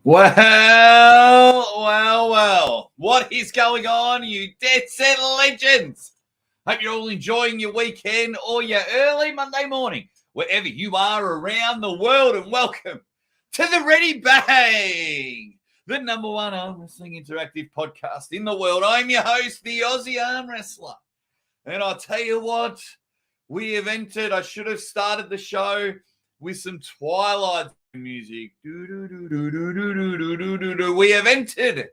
Well. What is going on, you Dead Set Legends? Hope you're all enjoying your weekend or your early Monday morning, wherever you are around the world, and welcome to the Ready Bang, the number one arm wrestling interactive podcast in the world. I'm your host, the Aussie Arm Wrestler. And I'll tell you what, we have entered. I should have started the show with some Twilight music. We have entered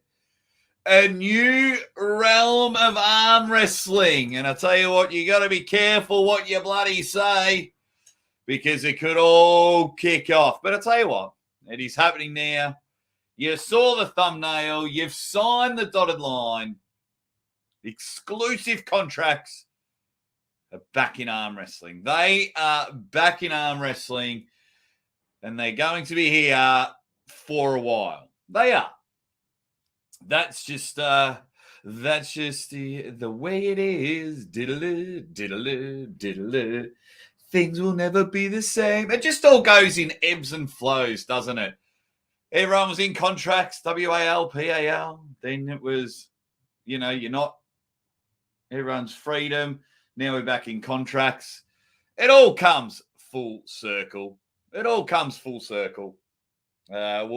a new realm of arm wrestling. And I tell you what, you got to be careful what you bloody say, because it could all kick off. But I tell you what, it is happening now. You saw the thumbnail. You've signed the dotted line. Exclusive contracts are back in arm wrestling. They are back in arm wrestling, and they're going to be here for a while. They are. That's just the way it is. Diddle. Things will never be the same. It just all goes in ebbs and flows, doesn't it? Everyone was in contracts, WAL, PAL. Then it was, you're not. Everyone's freedom. Now we're back in contracts. It all comes full circle. We'll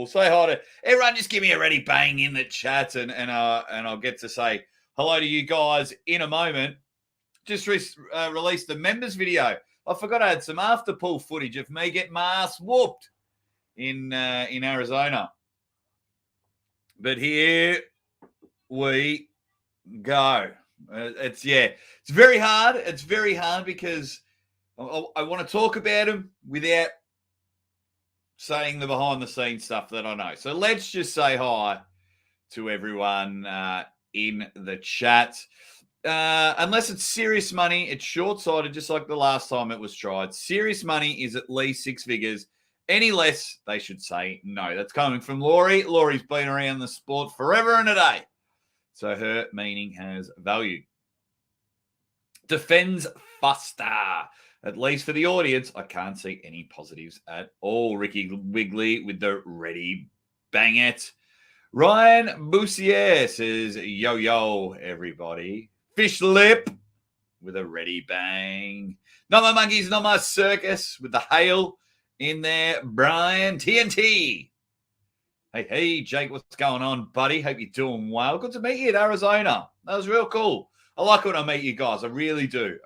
say hi to everyone. Just give me a ready bang in the chat, and I'll get to say hello to you guys in a moment. Just released the members video. I forgot I had some after pool footage of me getting my ass whooped in Arizona. But here we go. It's very hard. It's very hard because I want to talk about them without saying the behind-the-scenes stuff that I know. So let's just say hi to everyone in the chat. Unless it's serious money, it's short-sighted, just like the last time it was tried. Serious money is at least six figures. Any less, they should say no. That's coming from Laurie. Laurie's been around the sport forever and a day, so her meaning has value. Defends faster. At least for the audience, I can't see any positives at all. Ricky Wiggly with the ready bang it. Ryan Boussier says, yo, everybody. Fish Lip with a ready bang. Not my monkeys, not my circus with the hail in there. Brian TNT. Hey, Jake, what's going on, buddy? Hope you're doing well. Good to meet you in Arizona. That was real cool. I like when I meet you guys. I really do.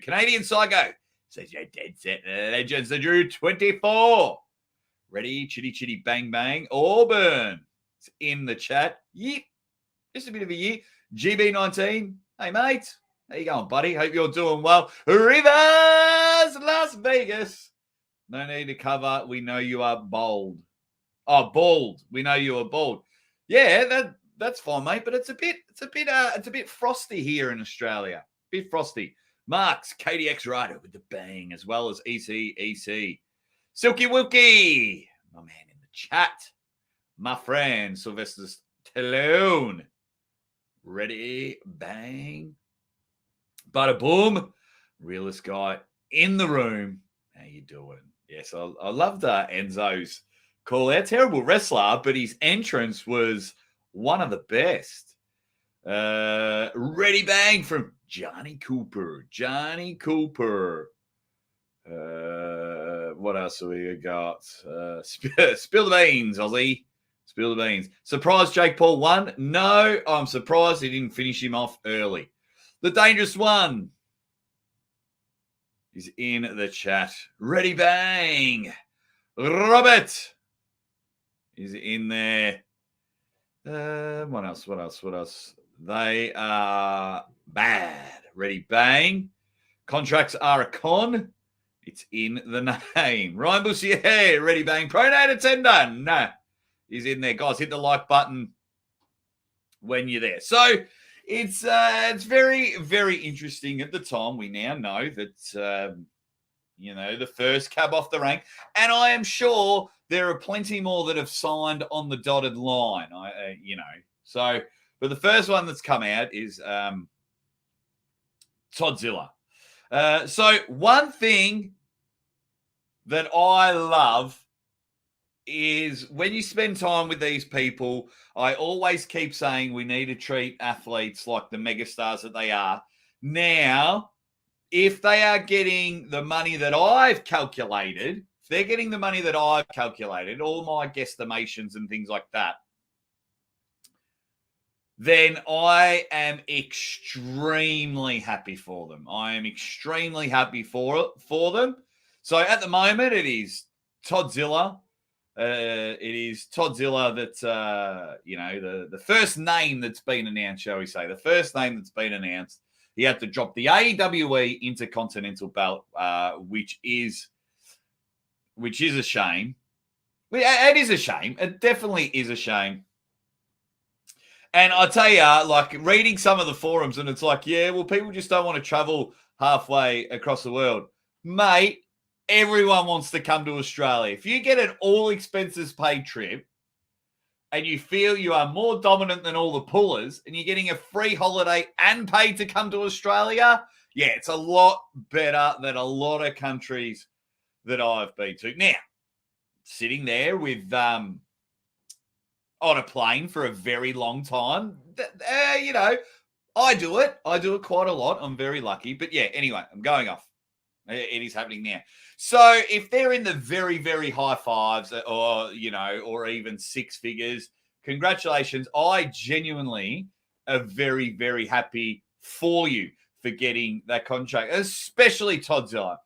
Canadian Psycho says, you're dead set legends. The Drew 24. Ready? Chitty, bang, bang. Auburn. It's in the chat. Yeet. Just a bit of a yeet. GB19. Hey, mate. How you going, buddy? Hope you're doing well. Rivers, Las Vegas. No need to cover. We know you are bold. Oh, bald. We know you are bald. Yeah, that's fine, mate. But it's a bit frosty here in Australia. Bit frosty. Marks, KDX Rider with the bang, as well as EC. Silky Wilkie, my man in the chat. My friend, Sylvester Stallone. Ready, bang. Bada boom. Realest guy in the room. How you doing? Yes, I loved Enzo's call out. Terrible wrestler, but his entrance was one of the best. Ready bang from Johnny Cooper. What else have we got? Spill the beans, Aussie. Spill the beans. Surprised Jake Paul won? No, I'm surprised he didn't finish him off early. The Dangerous One is in the chat. Ready bang. Robert is in there. What else? They are bad. Ready bang. Contracts are a con. It's in the name. Ryan Bussier, ready bang. Pronator tender. No. He's in there. Guys, hit the like button when you're there. So it's very, very interesting at the time. We now know that the first cab off the rank. And I am sure there are plenty more that have signed on the dotted line. So, but the first one that's come out is Toddzilla. So one thing that I love is when you spend time with these people, I always keep saying we need to treat athletes like the megastars that they are. Now, if they are getting the money that I've calculated, if they're getting the money that I've calculated, all my guesstimations and things like that, then I am extremely happy for them. I am extremely happy for them. So at the moment, it is Toddzilla. It is Toddzilla that, the first name that's been announced, shall we say, the first name that's been announced. He had to drop the AEWE Intercontinental belt, which is a shame. It is a shame. It definitely is a shame. And I tell you, like reading some of the forums, and it's like, yeah, well, people just don't want to travel halfway across the world. Mate, everyone wants to come to Australia. If you get an all expenses paid trip and you feel you are more dominant than all the pullers and you're getting a free holiday and paid to come to Australia, yeah, it's a lot better than a lot of countries that I've been to. Now, sitting there with on a plane for a very long time, I do it. I do it quite a lot. I'm very lucky. But yeah, anyway, I'm going off. It is happening now. So if they're in the very, very high fives or even six figures, congratulations. I genuinely am very, very happy for you for getting that contract, especially Toddzilla.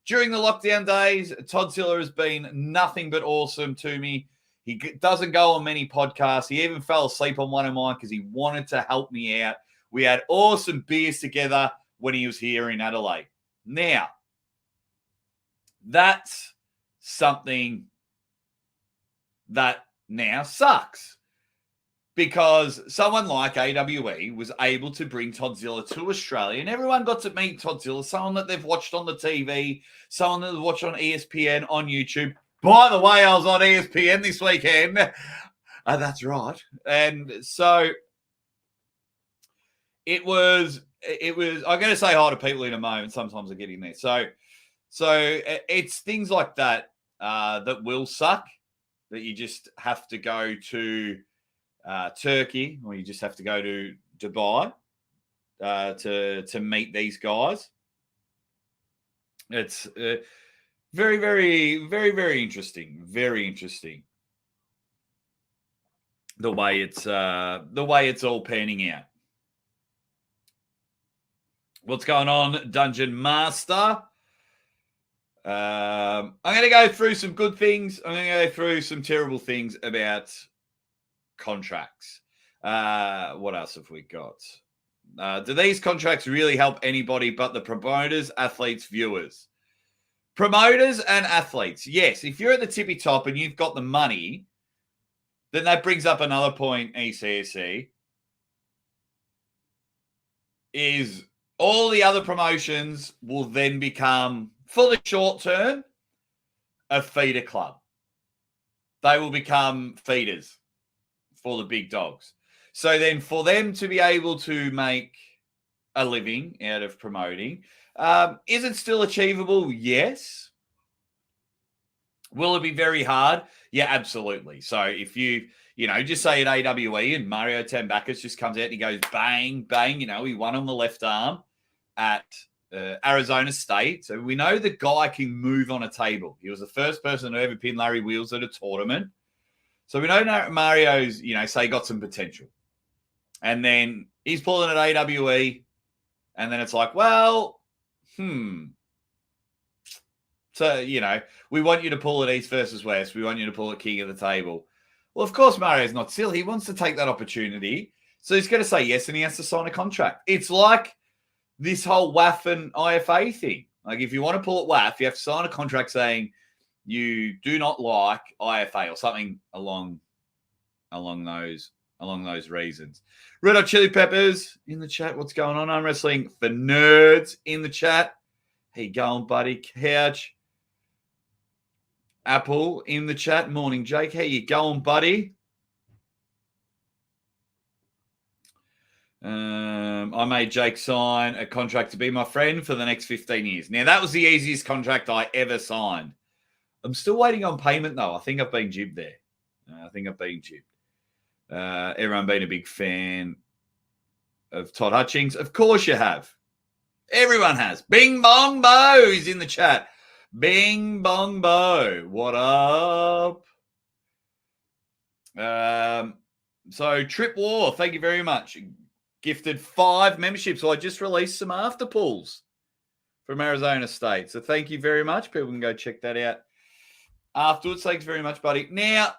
During the lockdown days, Toddzilla has been nothing but awesome to me. He doesn't go on many podcasts. He even fell asleep on one of mine because he wanted to help me out. We had awesome beers together when he was here in Adelaide. Now, that's something that now sucks because someone like AWE was able to bring Toddzilla to Australia and everyone got to meet Toddzilla, someone that they've watched on the TV, someone that they've watched on ESPN, on YouTube. By the way, I was on ESPN this weekend. That's right. And so it was, I'm going to say hi to people in a moment. Sometimes I get in there. So it's things like that that will suck, that you just have to go to Turkey or you just have to go to Dubai to meet these guys. It's very, very, very, very interesting. Very interesting. The way it's all panning out. What's going on, Dungeon Master? I'm going to go through some good things. I'm going to go through some terrible things about contracts. What else have we got? Do these contracts really help anybody but the promoters, athletes, viewers? Promoters and athletes, yes. If you're at the tippy top and you've got the money, then that brings up another point, ECSC, is all the other promotions will then become, for the short term, a feeder club. They will become feeders for the big dogs. So then for them to be able to make a living out of promoting, is it still achievable? Yes. Will it be very hard? Yeah, absolutely. So if you just say at AWE and Mario Tambakis just comes out and he goes bang, bang, he won on the left arm at Arizona State. So we know the guy can move on a table. He was the first person to ever pin Larry Wheels at a tournament. So we know Mario's, say got some potential. And then he's pulling at AWE. And then it's like, well, So, we want you to pull at East versus West. We want you to pull at King of the Table. Well, of course, Mario's not silly. He wants to take that opportunity. So he's going to say yes, and he has to sign a contract. It's like this whole WAF and IFA thing. Like if you want to pull at WAF, you have to sign a contract saying you do not like IFA or something along those reasons. Red Hot Chili Peppers in the chat. What's going on? Armwrestling for nerds in the chat. How you going, buddy? Couch. Apple in the chat. Morning, Jake. How you going, buddy? I made Jake sign a contract to be my friend for the next 15 years. Now, that was the easiest contract I ever signed. I'm still waiting on payment, though. I think I've been jibbed there. Everyone being a big fan of Todd Hutchings. Of course you have. Everyone has. Bing Bong Bo is in the chat. Bing Bong Bo. What up? So Trip War, thank you very much. Gifted 5 memberships. So I just released some after pulls from Arizona State. So thank you very much. People can go check that out afterwards. Thanks very much, buddy. Now,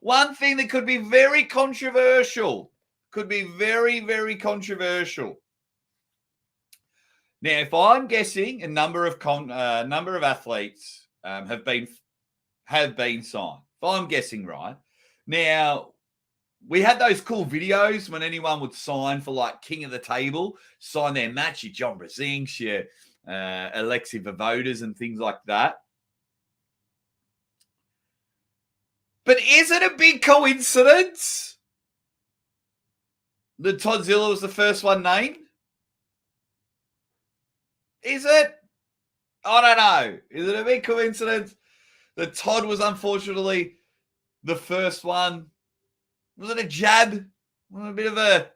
one thing that could be very controversial. Very, very controversial. Now, if I'm guessing, a number of athletes have been signed. If I'm guessing right. Now, we had those cool videos when anyone would sign for like King of the Table, sign their match, your John Brzezinski, your Alexi Vavodas and things like that. But is it a big coincidence that Toddzilla was the first one named? Is it? I don't know. Is it a big coincidence that Todd was unfortunately the first one? Was it a jab? Was it a bit of a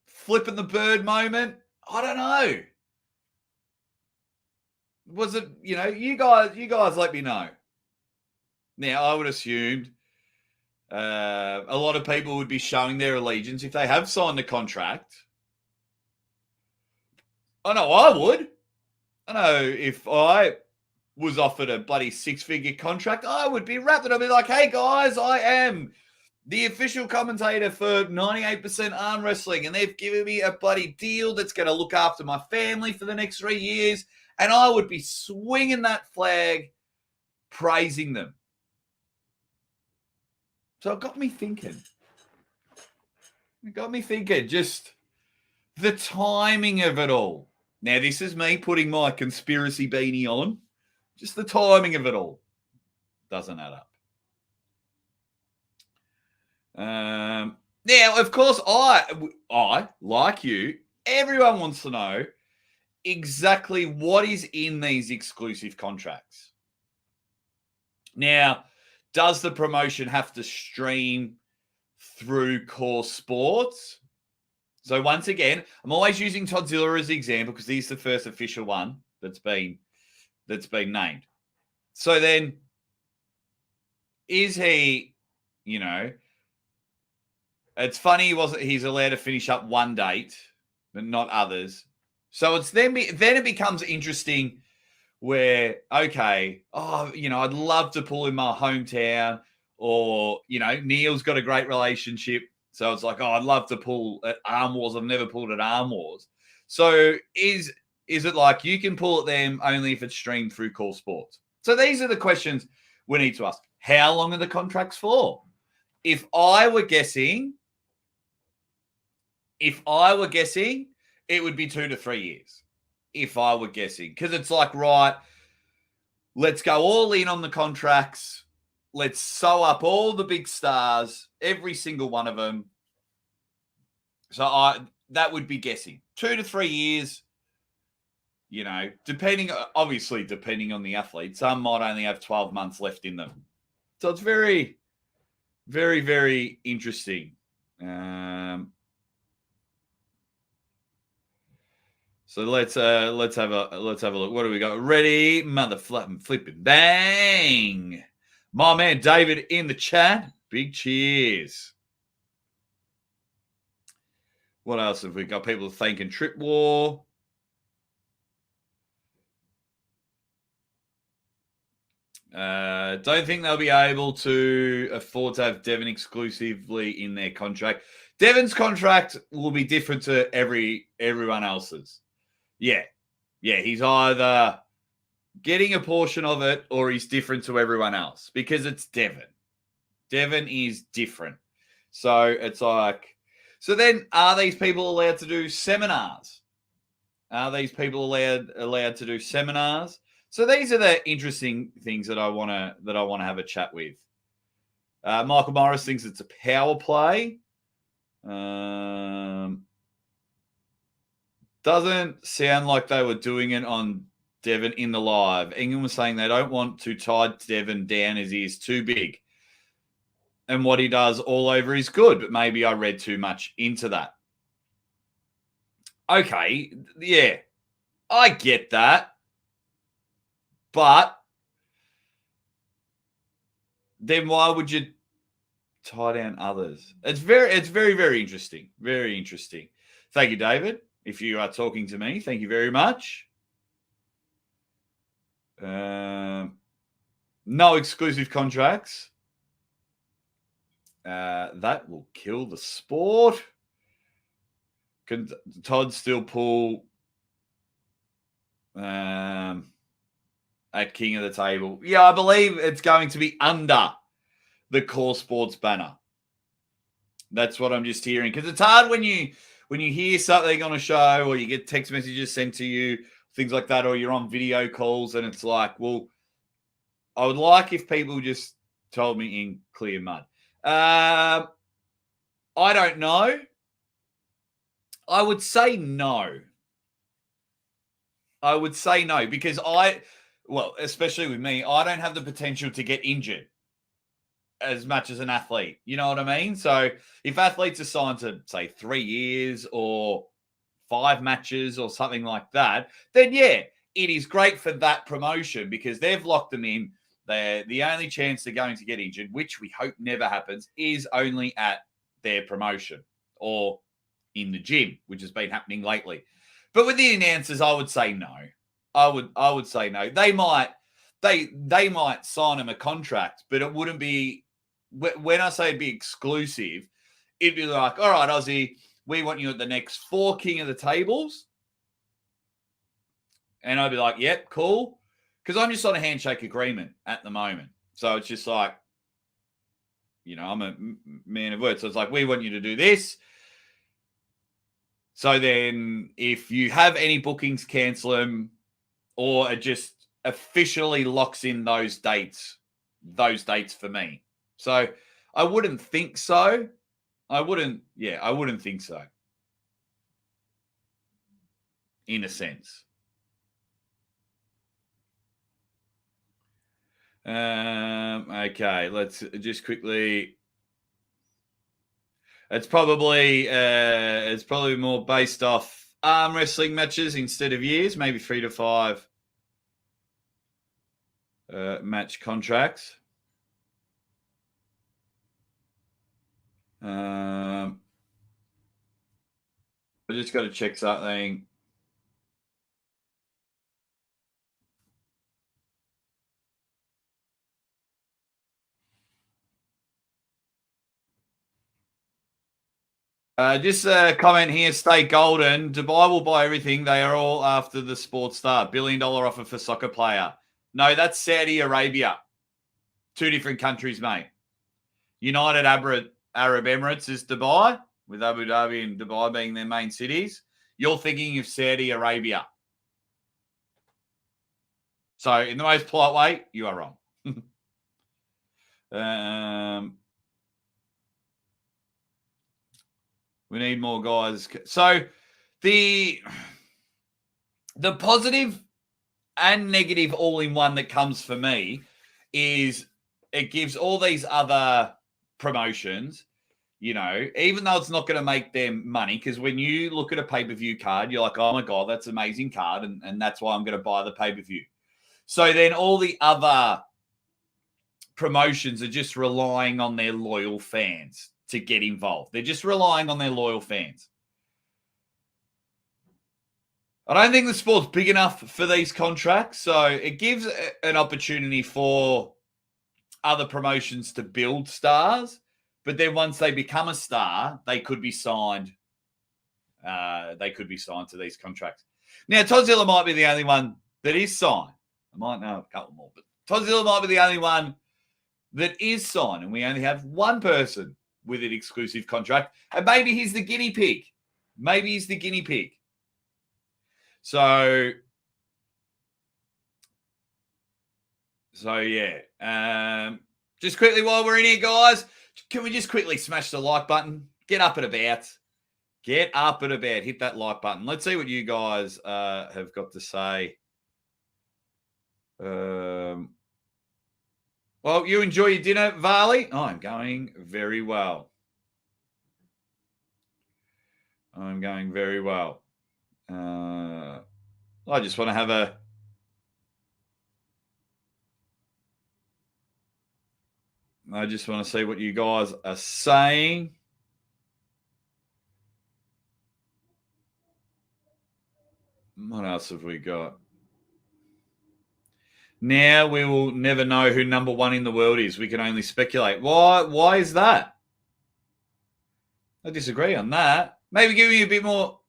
flipping the bird moment? I don't know. Was it, you guys let me know. Now, I would assume a lot of people would be showing their allegiance if they have signed a contract. I know I would. I know if I was offered a bloody 6-figure contract, I would be wrapped. I'd be like, hey, guys, I am the official commentator for 98% Arm Wrestling, and they've given me a bloody deal that's going to look after my family for the next 3 years, and I would be swinging that flag, praising them. So it got me thinking. Just the timing of it all. Now, this is me putting my conspiracy beanie on. Just the timing of it all doesn't add up. Now, of course, I, like you, everyone wants to know exactly what is in these exclusive contracts. Now, does the promotion have to stream through Core Sports? So once again, I'm always using Toddzilla as the example because he's the first official one that's been named. So then, is he, it's funny he's allowed to finish up one date, but not others. So it's then it becomes interesting where, okay, I'd love to pull in my hometown, or, Neil's got a great relationship. So it's like, I'd love to pull at Arm Wars. I've never pulled at Arm Wars. So is it like you can pull at them only if it's streamed through Core Sports? So these are the questions we need to ask. How long are the contracts for? If I were guessing, it would be 2 to 3 years. If I were guessing. Because it's like, right, let's go all in on the contracts. Let's sew up all the big stars, every single one of them. So that would be guessing. 2 to 3 years, depending on the athlete. Some might only have 12 months left in them. So it's very, very, very interesting. So let's have a look. What do we got? Ready, mother flipping bang! My man David in the chat. Big cheers. What else have we got? People thanking Trip War. Don't think they'll be able to afford to have Devin exclusively in their contract. Devin's contract will be different to everyone else's. Yeah. He's either getting a portion of it or he's different to everyone else because it's Devin. Devin is different. So it's like, so then are these people allowed to do seminars? So these are the interesting things that I want to have a chat with. Michael Morris thinks it's a power play. Doesn't sound like they were doing it on Devon in the live. England was saying they don't want to tie Devon down as he is too big. And what he does all over is good, but maybe I read too much into that. Okay, yeah, I get that. But then why would you tie down others? It's very, very interesting. Very interesting. Thank you, David. If you are talking to me, thank you very much. No exclusive contracts. That will kill the sport. Can Todd still pull at King of the Table? Yeah, I believe it's going to be under the Core Sports banner. That's what I'm just hearing, because it's hard when you hear something on a show or you get text messages sent to you, things like that, or you're on video calls and it's like, well, I would like if people just told me in clear mud. I don't know. I would say no. I would say no because especially with me, I don't have the potential to get injured as much as an athlete. You know what I mean? So if athletes are signed to, say, 3 years or 5 matches or something like that, then yeah, it is great for that promotion because they've locked them in. The only chance they're going to get injured, which we hope never happens, is only at their promotion or in the gym, which has been happening lately. But with the announcers, I would say no. I would say no. They might sign them a contract, but it wouldn't be, when I say it'd be exclusive, it'd be like, all right, Aussie, we want you at the next 4 King of the Tables. And I'd be like, yep, cool. Because I'm just on a handshake agreement at the moment. So it's just like, I'm a man of words. So it's like, we want you to do this. So then if you have any bookings, cancel them, or it just officially locks in those dates for me. So I wouldn't think so. I wouldn't think so. In a sense. Okay, let's just quickly. It's probably more based off arm wrestling matches instead of years, maybe 3 to 5 match contracts. I just got to check something. Just a comment here. Stay golden. Dubai will buy everything. They are all after the sports star. $1 billion offer for soccer player. No, that's Saudi Arabia. 2 different countries, mate. United Arab Emirates is Dubai, with Abu Dhabi and Dubai being their main cities. You're thinking of Saudi Arabia. So, in the most polite way, you are wrong. We need more guys. So, the positive and negative all in one that comes for me is it gives all these other promotions, even though it's not going to make them money, because when you look at a pay-per-view card, you're like, oh my God, that's an amazing card, and that's why I'm going to buy the pay-per-view. So then all the other promotions are just relying on their loyal fans to get involved. They're just relying on their loyal fans. I don't think the sport's big enough for these contracts, so it gives an opportunity for other promotions to build stars, but then once they become a star, they could be signed. They could be signed to these contracts. Now, Todzilla might be the only one that is signed. I might know a couple more, but Todzilla might be the only one that is signed, and we only have one person with an exclusive contract, and maybe he's the guinea pig. So yeah. Just quickly while we're in here, guys, can we just quickly smash the like button? Get up and about. Hit that like button. Let's see what you guys have got to say Well, you enjoy your dinner, Varley? I'm going very well. I'm going very well. I just want to have a. I just want to see what you guys are saying. What else have we got? Now we will never know who number one in the world is. We can only speculate. Why is that? I disagree on that. Maybe give me a bit more.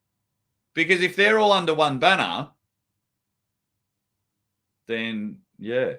Because if they're all under one banner, then yeah.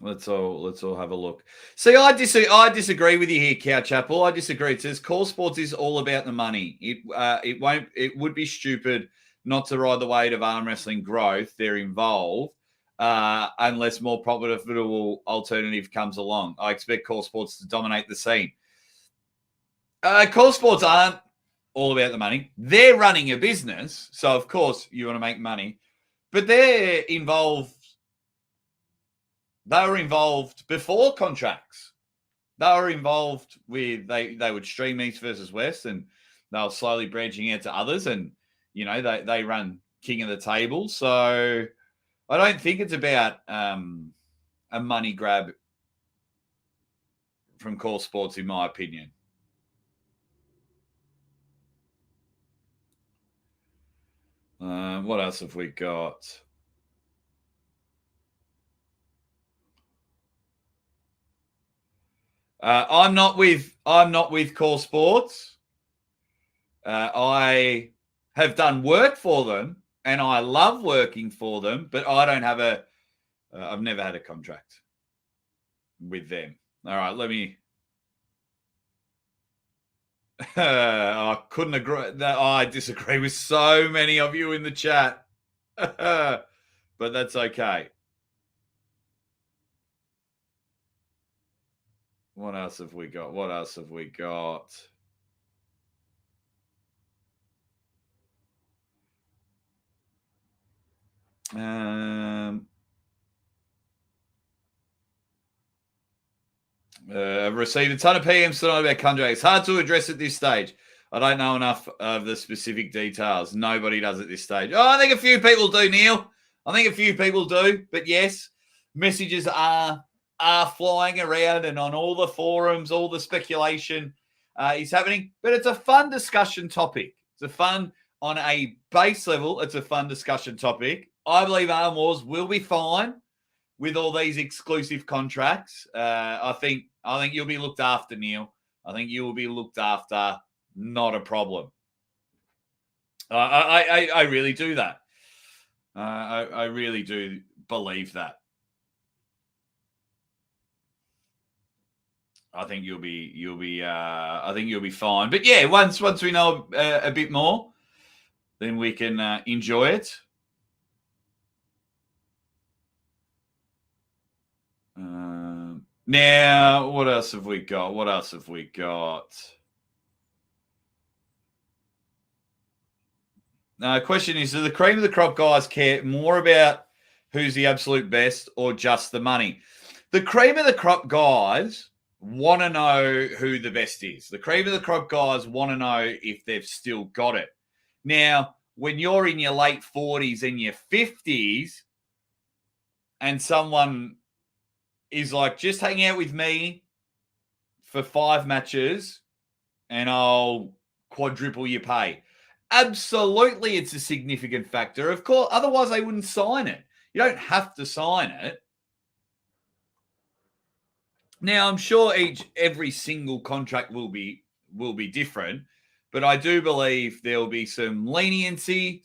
Let's all have a look. See, I disagree with you here, Cowchapel. I disagree. It says Core Sports is all about the money. It would be stupid not to ride the wave of arm wrestling growth. They're involved unless more profitable alternative comes along. I expect Core Sports to dominate the scene. Core Sports aren't all about the money. They're running a business, so of course you want to make money, but they're involved. They were involved before contracts. They were involved with they would stream East versus West, and they were slowly branching out to others. And they run King of the Table. So I don't think it's about a money grab from Core Sports, in my opinion. What else have we got? I'm not with Core Sports. I have done work for them, and I love working for them, but I don't have I've never had a contract with them. All right, let me. I couldn't agree. I disagree with so many of you in the chat, but that's okay. What else have we got? I've received a ton of PMs tonight about contracts. It's hard to address at this stage. I don't know enough of the specific details. Nobody does at this stage. Oh, I think a few people do, Neil. I think a few people do. But yes, messages are flying around, and on all the forums, all the speculation is happening. But it's a fun discussion topic. On a base level, it's a fun discussion topic. I believe Arm Wars will be fine with all these exclusive contracts. I think you'll be looked after, Neil. I think you will be looked after. Not a problem. I really do that. I really do believe that. I think you'll be I think you'll be fine. But yeah, once we know a bit more, then we can enjoy it. Now, what else have we got? Question is, do the cream of the crop guys care more about who's the absolute best or just the money? The cream of the crop guys want to know who the best is. The cream of the crop guys want to know if they've still got it. Now, when you're in your late 40s and your 50s and someone is like, just hang out with me for 5 matches and I'll quadruple your pay. Absolutely, it's a significant factor. Of course, otherwise they wouldn't sign it. You don't have to sign it. Now, I'm sure every single contract will be different, but I do believe there will be some leniency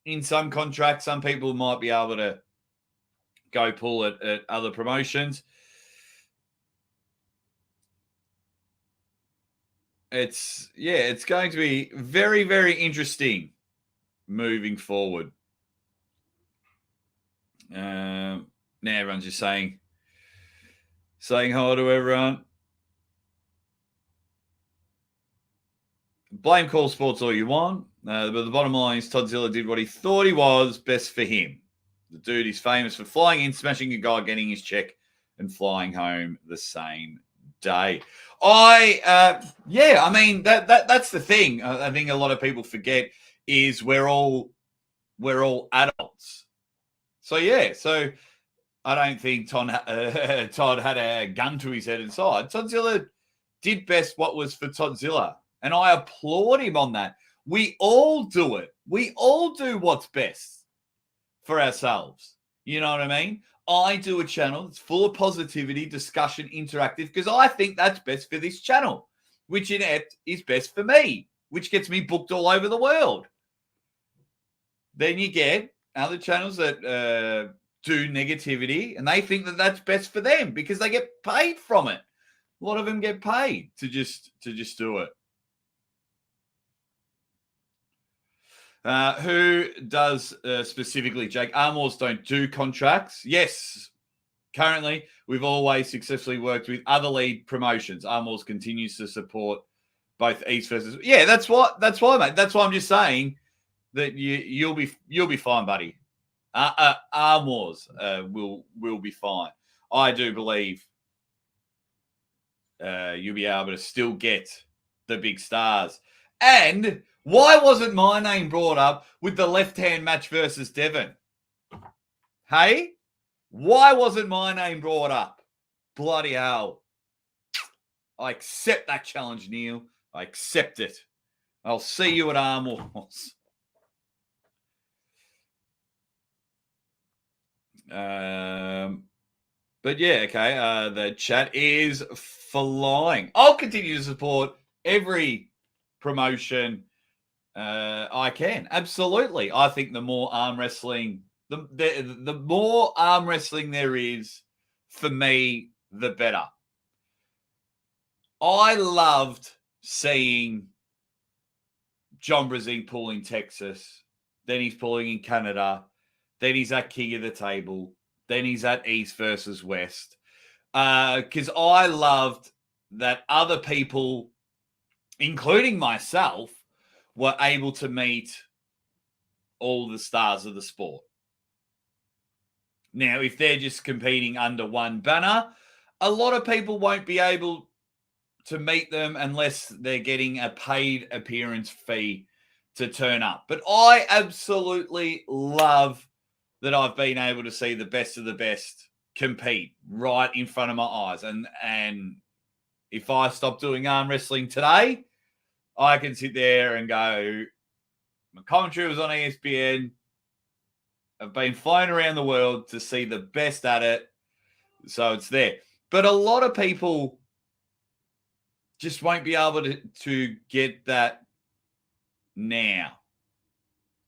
in some contracts. Some people might be able to go pull it at other promotions. It's going to be very, very interesting moving forward. Now everyone's just saying hi to everyone. blame Call Sports all you want, but the bottom line is Toddzilla did what he thought he was best for him. The dude is famous for flying in, smashing a guy, getting his check, and flying home the same day. I mean that's the thing. I think a lot of people forget is we're all adults. So I don't think Todd had a gun to his head inside. Toddzilla did best what was for Toddzilla, and I applaud him on that. We all do it. We all do what's best for ourselves. You know what I mean? I do a channel that's full of positivity, discussion, interactive, because I think that's best for this channel, which in effect is best for me, which gets me booked all over the world. Then you get other channels that do negativity, and they think that that's best for them because they get paid from it. A lot of them get paid to just do it. Who does specifically, Jake? Armwars don't do contracts. Yes, currently we've always successfully worked with other lead promotions. Armwars continues to support both East versus. Yeah, that's why, mate. That's why I'm just saying that you'll be fine, buddy. Armwars will be fine. I do believe you'll be able to still get the big stars. And why wasn't my name brought up with the left-hand match versus Devon? Hey? Why wasn't my name brought up? Bloody hell. I accept that challenge, Neil. I accept it. I'll see you at Armwars. But yeah, okay. The chat is flying. I'll continue to support every promotion I can. Absolutely. I think the more arm wrestling, the more arm wrestling there is for me, the better. I loved seeing John Brazing pull in Texas. Then he's pulling in Canada. Then he's at King of the Table. Then he's at East versus West. Because I loved that other people, including myself, were able to meet all the stars of the sport. Now, if they're just competing under one banner, a lot of people won't be able to meet them unless they're getting a paid appearance fee to turn up. But I absolutely love that I've been able to see the best of the best compete right in front of my eyes. And if I stop doing arm wrestling today, I can sit there and go, my commentary was on ESPN. I've been flying around the world to see the best at it. So it's there. But a lot of people just won't be able to get that now,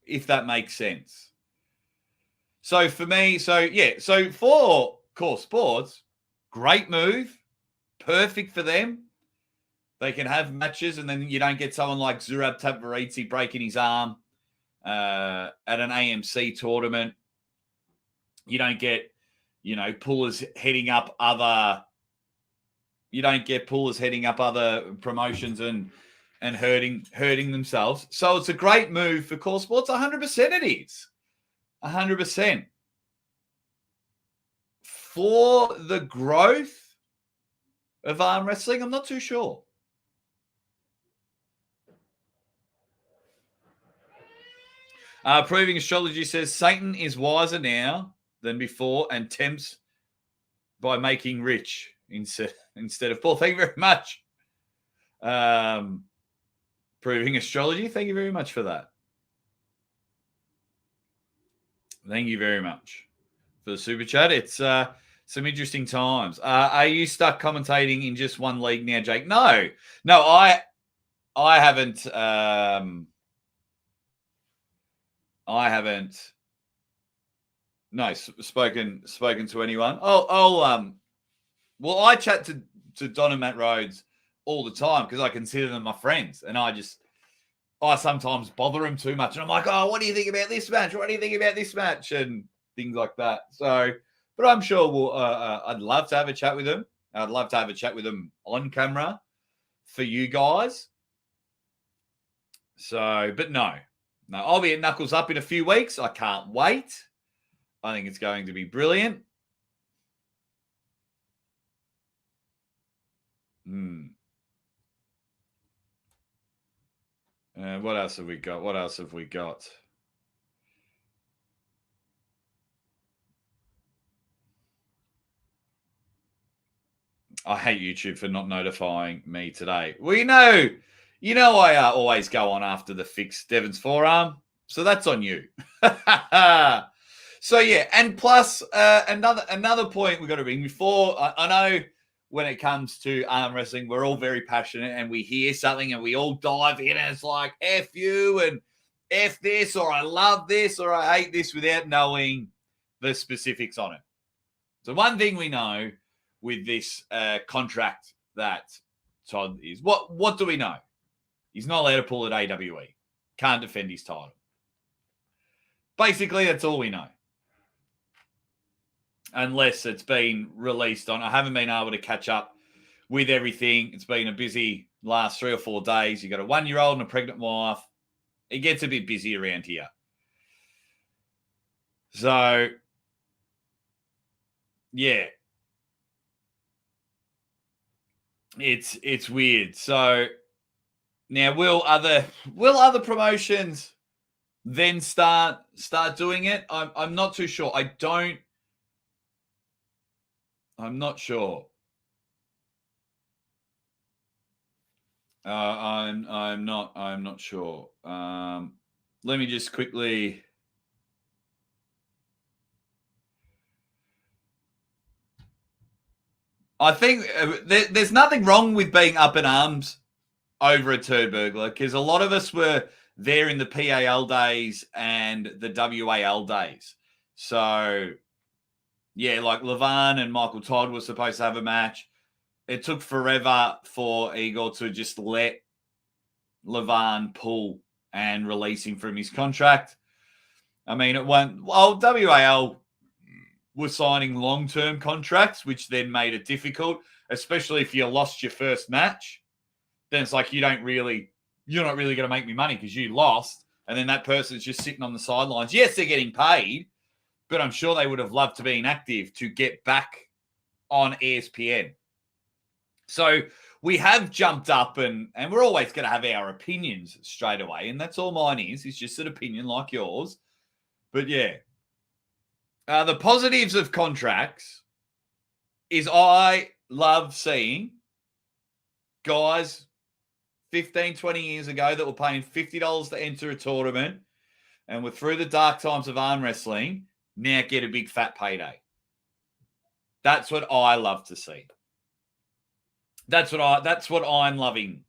if that makes sense. So for me, so for Core Sports, great move, perfect for them. They can have matches, and then you don't get someone like Zurab Tavaritsi breaking his arm at an AMC tournament. You don't get, pullers heading up other. You don't get pullers heading up other promotions and hurting themselves. So it's a great move for Core Sports. 100% it is. 100%. For the growth of arm wrestling, I'm not too sure. Proving Astrology says Satan is wiser now than before and tempts by making rich instead of poor. Thank you very much. Proving Astrology, thank you very much for that. Thank you very much for the super chat. It's some interesting times. Are you stuck commentating in just one league now, Jake? No, I haven't. I haven't. No, spoken to anyone. Well, I chat to Don and Matt Rhodes all the time because I consider them my friends, and I sometimes bother them too much, and I'm like, oh, what do you think about this match? What do you think about this match? And things like that. So, but I'm sure I'd love to have a chat with them. I'd love to have a chat with them on camera for you guys. So, but no, I'll be at Knuckles Up in a few weeks. I can't wait. I think it's going to be brilliant. What else have we got? I hate YouTube for not notifying me today. Well, you know, I always go on after the fix Devon's forearm, so that's on you. So yeah, and plus another point we got to bring before. I know when it comes to arm wrestling, we're all very passionate, and we hear something and we all dive in, and it's like F you and F this, or I love this, or I hate this, without knowing the specifics on it. So one thing we know with this contract that Todd is, what do we know? He's not allowed to pull at AWE. Can't defend his title. Basically, that's all we know. Unless it's been released on. I haven't been able to catch up with everything. It's been a busy last 3 or 4 days. You got a 1-year-old and a pregnant wife. It gets a bit busy around here. So, yeah. It's weird. So now will other promotions then start doing it? I'm not too sure. I'm not sure. I'm not sure. Let me just quickly. I think there's nothing wrong with being up in arms over a turd burglar, because a lot of us were there in the PAL days and the WAL days. So, yeah, like Levan and Michael Todd were supposed to have a match. It took forever for Igor to just let Levan pull and release him from his contract. I mean, WAL was signing long-term contracts, which then made it difficult, especially if you lost your first match. Then it's like you're not really going to make me money because you lost, and then that person's just sitting on the sidelines. Yes, they're getting paid, but I'm sure they would have loved to be inactive to get back on ESPN. So we have jumped up, and we're always going to have our opinions straight away, and that's all mine is. It's just an opinion like yours. But yeah, the positives of contracts is I love seeing guys 15, 20 years ago that were paying $50 to enter a tournament and were through the dark times of arm wrestling, now get a big fat payday. That's what I love to see. That's what I'm loving.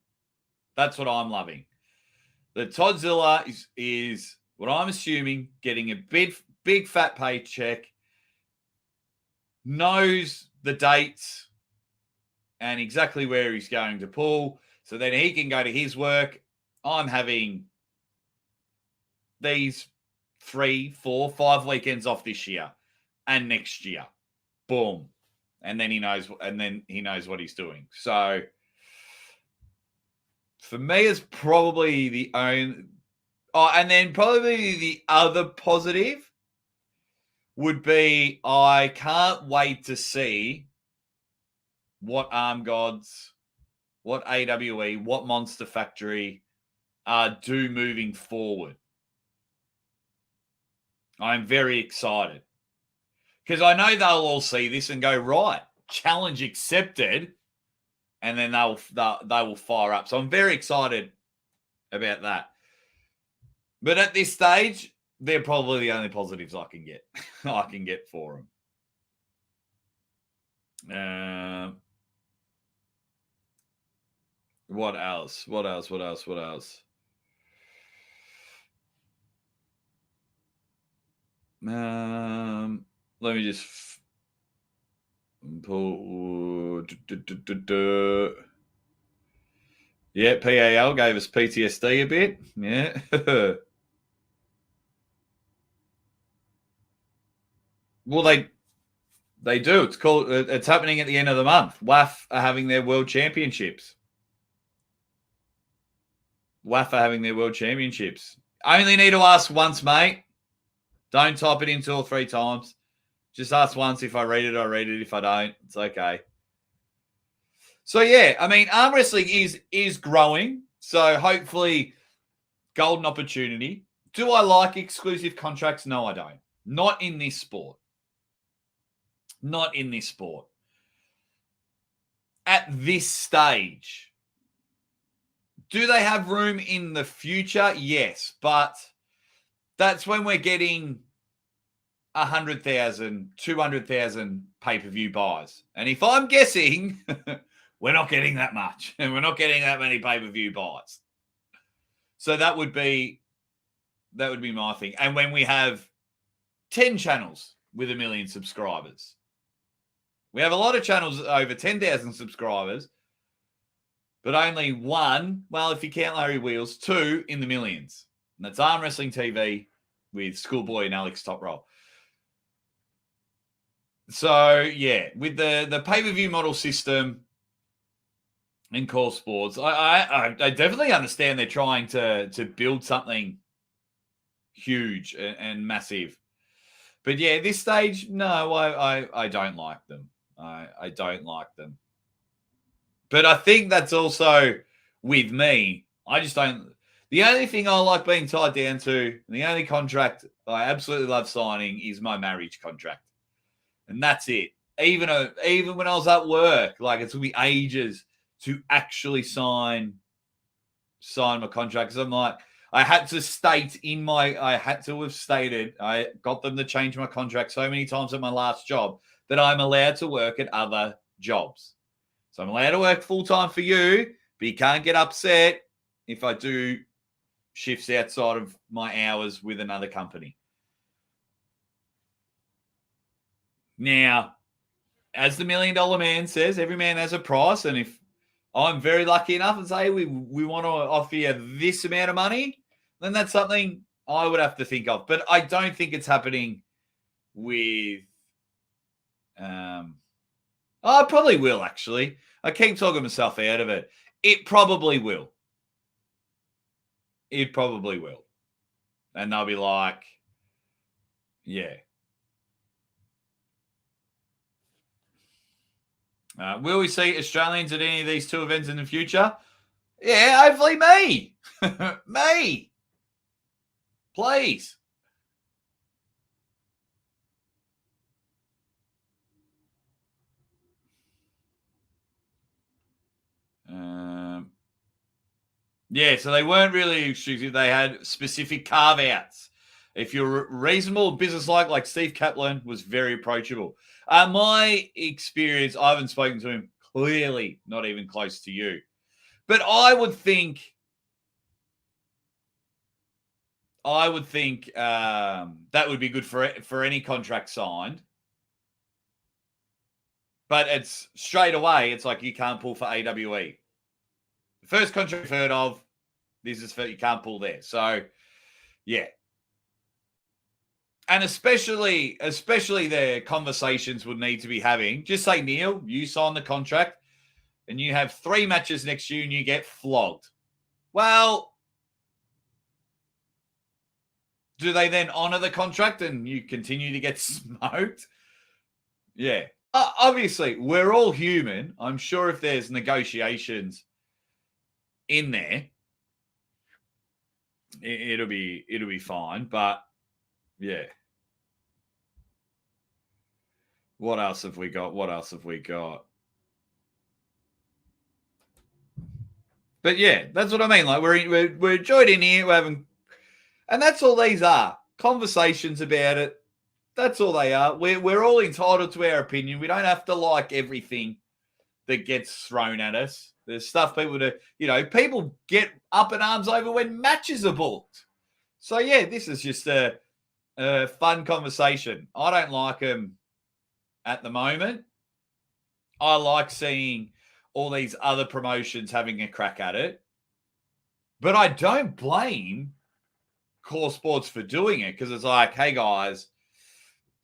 That's what I'm loving. The Toddzilla is what I'm assuming getting a big fat paycheck, knows the dates and exactly where he's going to pull, so then he can go to his work. I'm having these 3, 4, 5 weekends off this year and next year. Boom. And then he knows what he's doing. So for me, it's probably the only. Oh, and then probably the other positive would be I can't wait to see what Arm Gods, what AWE, what Monster Factory do moving forward. I'm very excited because I know they'll all see this and go, right, challenge accepted, and then they will fire up. So I'm very excited about that. But at this stage, they're probably the only positives I can get. I can get for them. What else? Let me just pull. Yeah, PAL gave us PTSD a bit. Yeah. Well, they do. It's happening at the end of the month. WAF are having their world championships. WAFA having their world championships. Only need to ask once, mate. Don't type it in 2 or 3 times. Just ask once. If I read it, I read it. If I don't, it's okay. So, yeah, I mean, arm wrestling is growing. So, hopefully, golden opportunity. Do I like exclusive contracts? No, I don't. Not in this sport. Not in this sport. At this stage. Do they have room in the future? Yes, but that's when we're getting 100,000, 200,000 pay-per-view buys. And if I'm guessing, we're not getting that much. And we're not getting that many pay-per-view buys. So that would be my thing. And when we have 10 channels with 1 million subscribers. We have a lot of channels over 10,000 subscribers, but only one, well, if you count Larry Wheels, 2 in the millions. And that's Arm Wrestling TV with Schoolboy and Alex Top Roll. So, yeah, with the pay-per-view model system in Core Sports, I definitely understand they're trying to build something huge and massive. But, yeah, at this stage, no, I don't like them. I don't like them. But I think that's also with me. I just don't. The only thing I like being tied down to, and the only contract I absolutely love signing is my marriage contract. And that's it. Even when I was at work, like it took me ages to actually sign my contract. Because I'm like, I had to have stated, I got them to change my contract so many times at my last job that I'm allowed to work at other jobs. So I'm allowed to work full-time for you, but you can't get upset if I do shifts outside of my hours with another company. Now, as the $1 Million Man says, every man has a price. And if I'm very lucky enough and say we want to offer you this amount of money, then that's something I would have to think of. But I don't think it's happening with I probably will, actually. I keep talking myself out of it. It probably will. It probably will. And they'll be like, yeah. Will we see Australians at any of these 2 events in the future? Yeah, hopefully me. Me. Please. Yeah, so they weren't really exclusive. They had specific carve-outs. If you're reasonable, business-like, like Steve Kaplan was very approachable. My experience, I haven't spoken to him, clearly not even close to you. But I would think that would be good for any contract signed. But it's straight away, it's like you can't pull for AWE. The first contract you've heard of, this is for you can't pull there. So, yeah. And especially the conversations would need to be having. Just say, Neil, you sign the contract and you have 3 matches next year and you get flogged. Well, do they then honor the contract and you continue to get smoked? Yeah. Obviously, we're all human. I'm sure if there's negotiations in there, it'll be fine. But yeah. What else have we got? But yeah, that's what I mean. Like we're enjoyed in here. We're having, and that's all these are, conversations about it. That's all they are. We're all entitled to our opinion. We don't have to like everything that gets thrown at us. There's stuff people do. People get up in arms over when matches are booked. So yeah, this is just a fun conversation. I don't like them at the moment. I like seeing all these other promotions having a crack at it. But I don't blame Core Sports for doing it because it's like, hey, guys,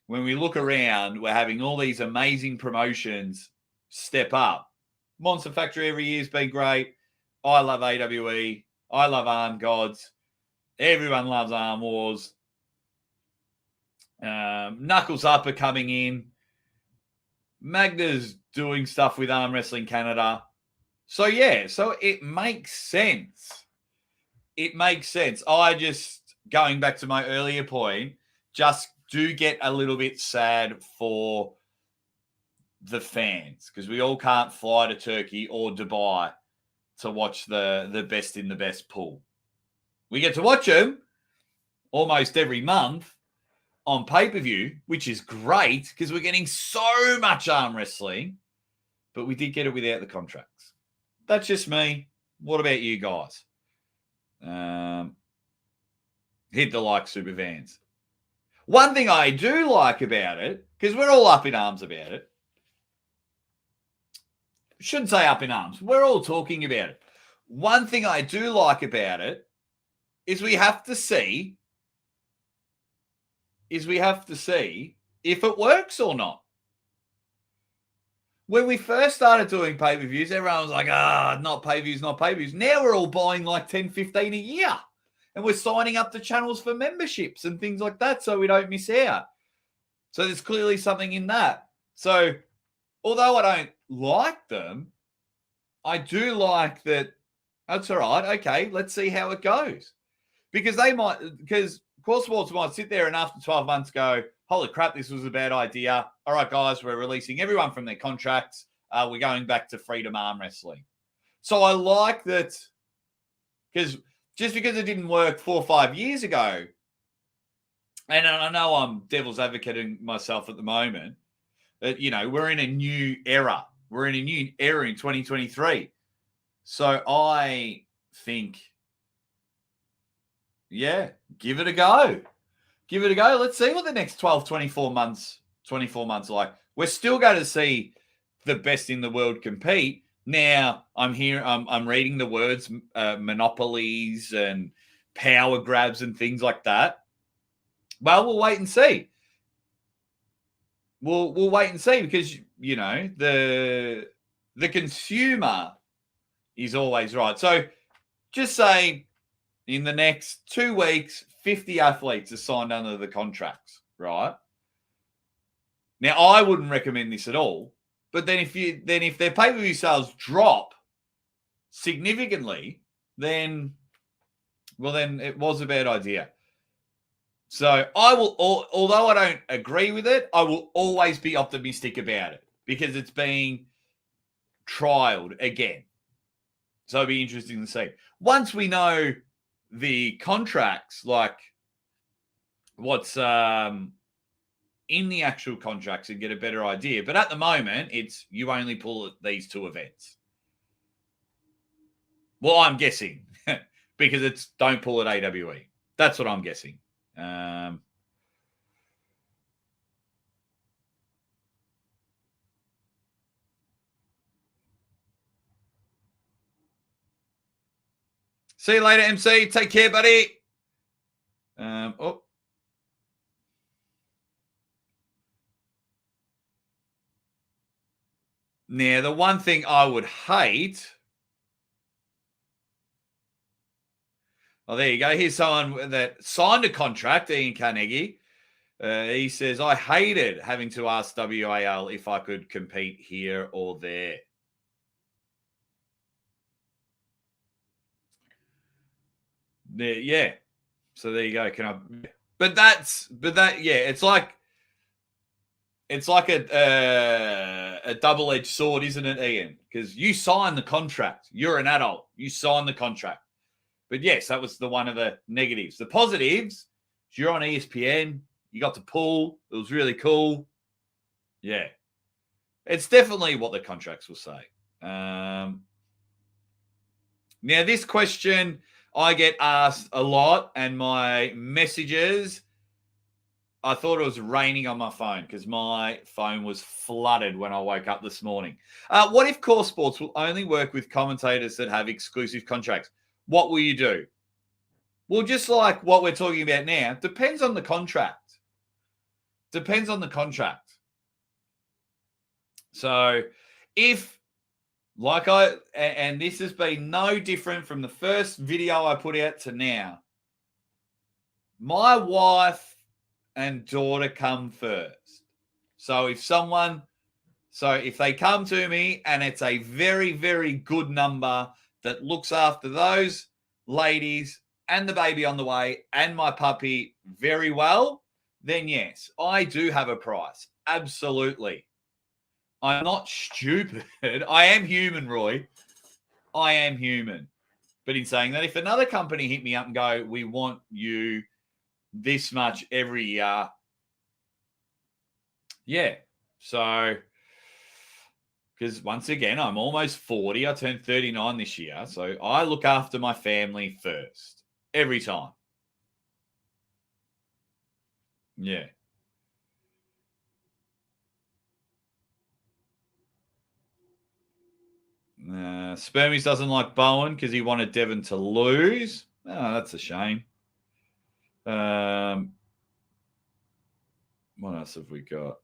when we look around, we're having all these amazing promotions step up. Monster Factory every year has been great. I love AWE. I love Arm Gods. Everyone loves Arm Wars. Knuckles Up are coming in. Magna's doing stuff with Arm Wrestling Canada. So, yeah, so it makes sense. It makes sense. I just, going back to my earlier point, just do get a little bit sad for the fans because we all can't fly to Turkey or Dubai to watch the best in the best pool. We get to watch them almost every month on pay-per-view, which is great because we're getting so much arm wrestling, but we did get it without the contracts. That's just me. What about you guys? Hit the like, super fans. One thing I do like about it, because we're all up in arms about it, shouldn't say up in arms. We're all talking about it. One thing I do like about it is we have to see if it works or not. When we first started doing pay-per-views, everyone was like, not pay-per-views, not pay-per-views. Now we're all buying like 10, 15 a year. And we're signing up to channels for memberships and things like that so we don't miss out. So there's clearly something in that. So although I don't like them, I do like that. That's all right. Okay, let's see how it goes. Because Core Sports might sit there and after 12 months go, holy crap, this was a bad idea. All right, guys, we're releasing everyone from their contracts. We're going back to freedom arm wrestling. So I like that because just because it didn't work 4 or 5 years ago, and I know I'm devil's advocating myself at the moment, but, we're in a new era. We're in a new era in 2023. So I think, yeah, give it a go. Give it a go. Let's see what the next 12, 24 months are like. We're still going to see the best in the world compete. Now, I'm reading the words monopolies and power grabs and things like that. Well, we'll wait and see. We'll wait and see because, the consumer is always right. So just say in the next 2 weeks, 50 athletes are signed under the contracts, right? Now, I wouldn't recommend this at all. But then if their pay-per-view sales drop significantly, then it was a bad idea. So I will, although I don't agree with it, I will always be optimistic about it because it's being trialed again. So it'll be interesting to see. Once we know the contracts, like what's in the actual contracts and get a better idea. But at the moment, it's you only pull at these 2 events. Well, I'm guessing because it's don't pull at AWE. That's what I'm guessing. See you later, MC. Take care, buddy. Now, the one thing I would hate. Oh, there you go. Here's someone that signed a contract, Ian Carnegie. He says, I hated having to ask WAL if I could compete here or there. Yeah. So there you go. It's like a double-edged sword, isn't it, Ian? Because you signed the contract. You're an adult. You signed the contract. But yes, that was one of the negatives. The positives, you're on ESPN. You got to pull. It was really cool. Yeah. It's definitely what the contracts will say. Now, this question I get asked a lot, and my messages, I thought it was raining on my phone because my phone was flooded when I woke up this morning. What if Core Sports will only work with commentators that have exclusive contracts? What will you do? Well, just like what we're talking about now, depends on the contract. So if and this has been no different from the first video I put out to now. My wife and daughter come first. So if they come to me and it's a very, very good number that looks after those ladies and the baby on the way and my puppy very well, then yes, I do have a price. Absolutely. I'm not stupid. I am human, Roy. I am human. But in saying that, if another company hit me up and go, we want you this much every year, yeah. So, because once again, I'm almost 40. I turned 39 this year. So I look after my family first every time. Yeah. Spermies doesn't like Bowen because he wanted Devon to lose. Oh, that's a shame. What else have we got?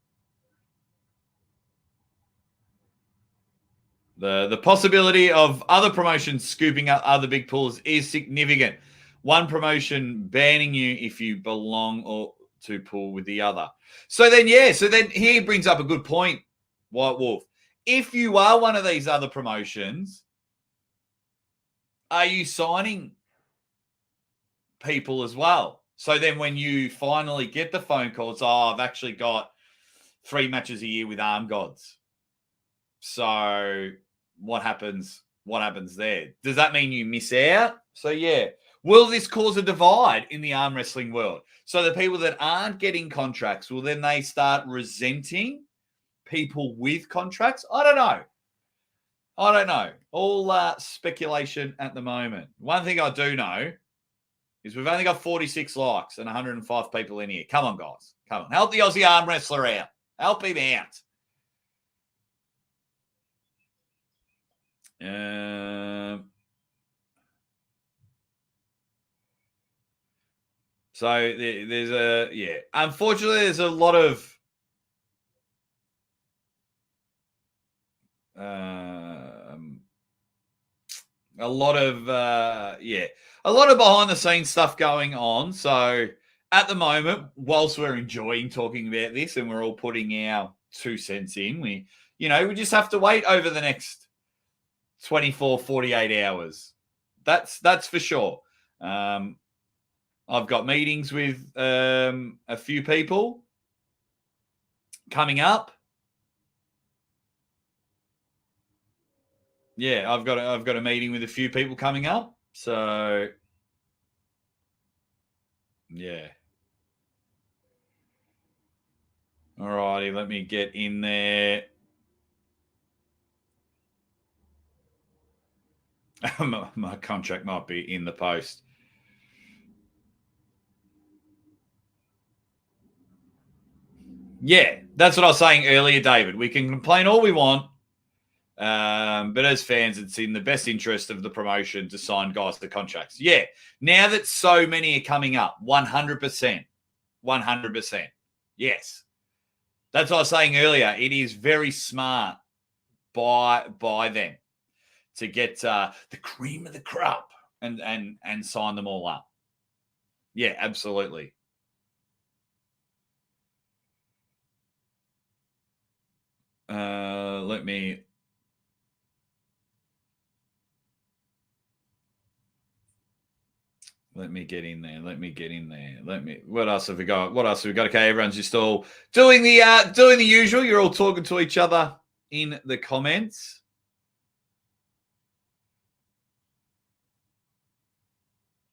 The possibility of other promotions scooping up other big pools is significant. One promotion banning you if you belong or to pool with the other. So then he brings up a good point, White Wolf. If you are one of these other promotions, are you signing people as well? So then when you finally get the phone calls, I've actually got 3 matches a year with Arm Gods. So what happens there? Does that mean you miss out? So yeah. Will this cause a divide in the arm wrestling world? So the people that aren't getting contracts, will then they start resenting people with contracts? I don't know. All speculation at the moment. One thing I do know is we've only got 46 likes and 105 people in here. Come on, guys. Come on. Help the Aussie arm wrestler out. Help him out. So there's unfortunately, there's a lot of behind the scenes stuff going on. So at the moment, whilst we're enjoying talking about this and we're all putting our 2 cents in, we just have to wait over the next 24, 48 hours. That's for sure. I've got meetings with a few people coming up. Yeah, I've got a meeting with a few people coming up. So yeah. All righty, let me get in there. My contract might be in the post. Yeah, that's what I was saying earlier, David. We can complain all we want, but as fans, it's in the best interest of the promotion to sign guys to contracts. Yeah, now that so many are coming up, 100%. 100%. Yes. That's what I was saying earlier. It is very smart by them to get the cream of the crop and sign them all up. Yeah, absolutely. Let me get in there. What else have we got? Okay, everyone's just all doing the usual. You're all talking to each other in the comments.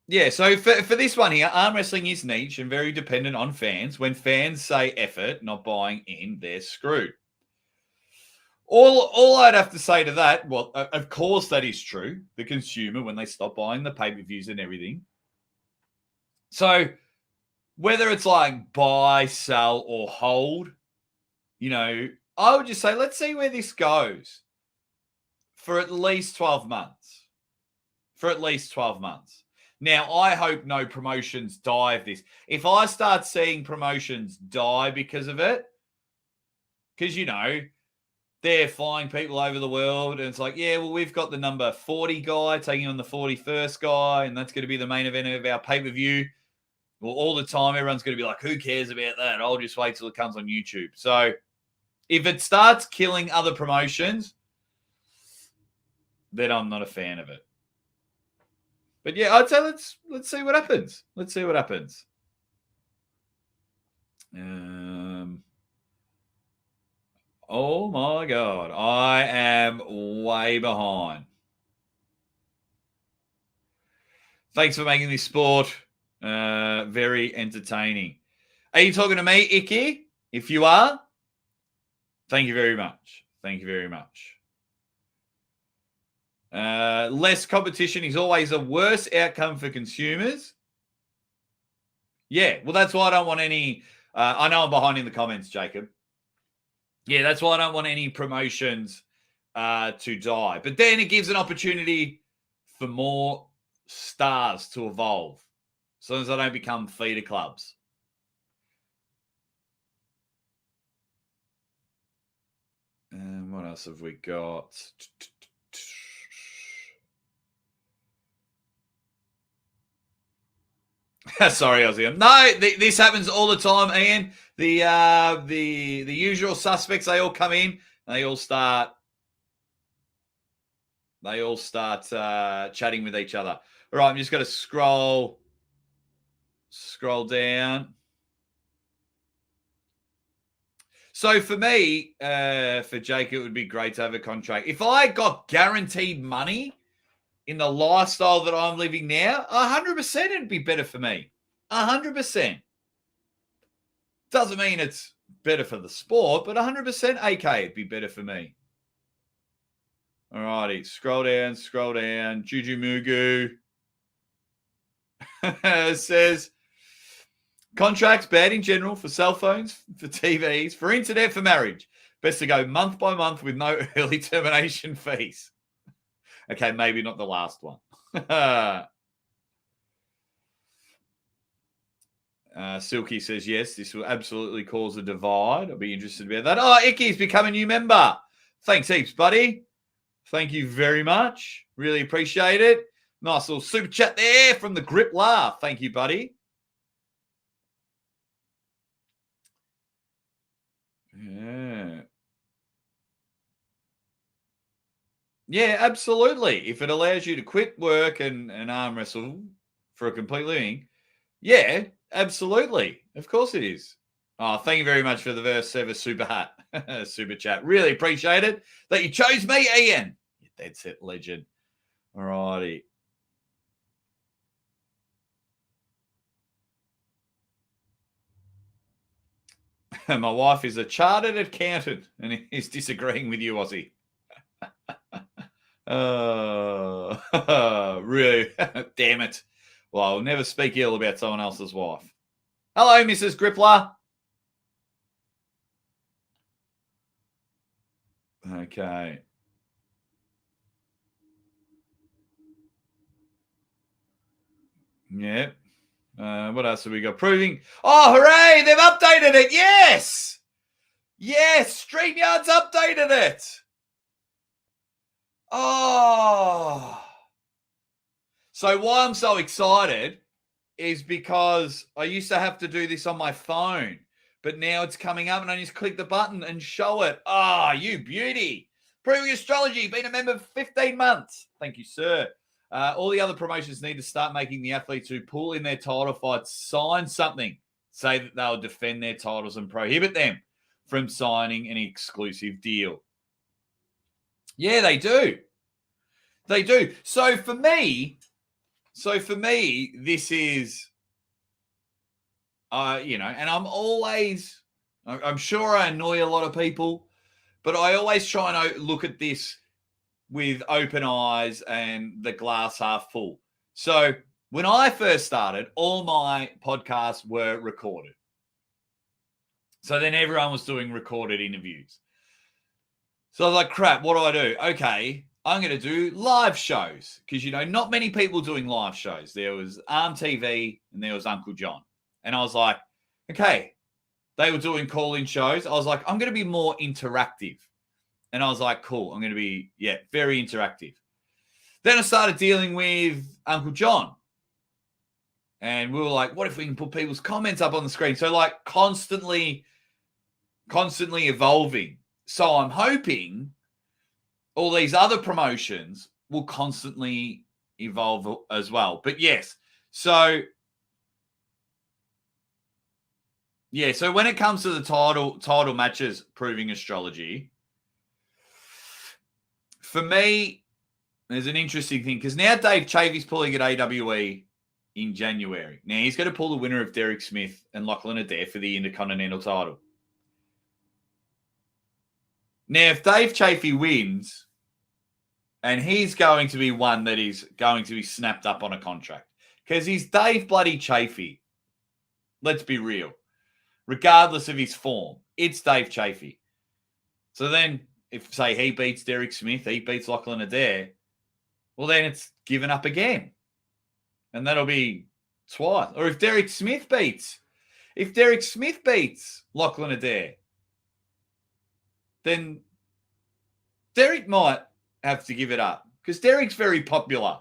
Yeah, so for this one here, arm wrestling is niche and very dependent on fans. When fans say effort, not buying in, they're screwed. All I'd have to say to that, well, of course that is true. The consumer, when they stop buying the pay-per-views and everything. So whether it's like buy, sell, or hold, I would just say, let's see where this goes for at least 12 months. Now, I hope no promotions die of this. If I start seeing promotions die because of it, because, they're flying people over the world. And it's like, yeah, well, we've got the number 40 guy taking on the 41st guy. And that's going to be the main event of our pay-per-view. Well, all the time, everyone's going to be like, who cares about that? I'll just wait till it comes on YouTube. So if it starts killing other promotions, then I'm not a fan of it. But yeah, I'd say let's see what happens. Let's see what happens. Oh my God, I am way behind. Thanks for making this sport very entertaining. Are you talking to me, Icky? If you are, thank you very much. Thank you very much. Less competition is always a worse outcome for consumers. Yeah, well, that's why I don't want any. I know I'm behind in the comments, Jacob. Yeah, that's why I don't want any promotions to die. But then it gives an opportunity for more stars to evolve, as long as they don't become feeder clubs. And what else have we got? Sorry, Ozzy. No, this happens all the time, Ian. The usual suspects, they all come in and they all start chatting with each other. All right, I'm just going to scroll down. So for me, for Jake, it would be great to have a contract. If I got guaranteed money in the lifestyle that I'm living now, 100% it'd be better for me. 100%. Doesn't mean it's better for the sport, but 100% AK it'd be better for me. All righty, scroll down. Juju Mugu says, contracts bad in general for cell phones, for TVs, for internet, for marriage. Best to go month by month with no early termination fees. Okay, maybe not the last one. Silky says, yes, this will absolutely cause a divide. I'll be interested about that. Oh, Icky's become a new member. Thanks heaps, buddy. Thank you very much. Really appreciate it. Nice little super chat there from the Grip Laugh. Thank you, buddy. Yeah. Yeah, absolutely. If it allows you to quit work and arm wrestle for a complete living, yeah, absolutely. Of course it is. Oh, thank you very much for the verse ever super hat, super chat. Really appreciate it that you chose me, Ian. You dead set legend. All righty. My wife is a chartered accountant and is disagreeing with you, Ozzy. Really? Damn it. Well, I'll never speak ill about someone else's wife. Hello, Mrs. Grippler. Okay. Yeah. What else have we got? Proving. Oh, hooray! They've updated it. Yes. Yes. StreamYard's updated it. Oh. So why I'm so excited is because I used to have to do this on my phone, but now it's coming up and I just click the button and show it. Ah, you beauty. Proving Astrology, been a member for 15 months. Thank you, sir. All the other promotions need to start making the athletes who pull in their title fights sign something. Say that they'll defend their titles and prohibit them from signing an exclusive deal. Yeah, they do. They do. So for me, this is, and I'm sure I annoy a lot of people, but I always try and look at this with open eyes and the glass half full. So when I first started, all my podcasts were recorded. So then everyone was doing recorded interviews. So I was like, crap, what do I do? Okay, I'm going to do live shows because, not many people doing live shows. There was Arm TV and there was Uncle John. And I was like, okay, they were doing call-in shows. I was like, I'm going to be more interactive. And I was like, cool, I'm going to be, very interactive. Then I started dealing with Uncle John. And we were like, what if we can put people's comments up on the screen? So like constantly evolving. So I'm hoping all these other promotions will constantly evolve as well. But yes, so when it comes to the title matches proving astrology, for me, there's an interesting thing because now Dave Chaffee's pulling at AWE in January. Now he's going to pull the winner of Derek Smith and Lachlan Adair for the Intercontinental title. Now, if Dave Chaffee wins, and he's going to be one that is going to be snapped up on a contract because he's Dave bloody Chaffee. Let's be real. Regardless of his form, it's Dave Chaffee. So then, if, say, he beats Derek Smith, he beats Lachlan Adair, well, then it's given up again. And that'll be twice. Or if Derek Smith beats Lachlan Adair, then Derek might have to give it up because Derek's very popular.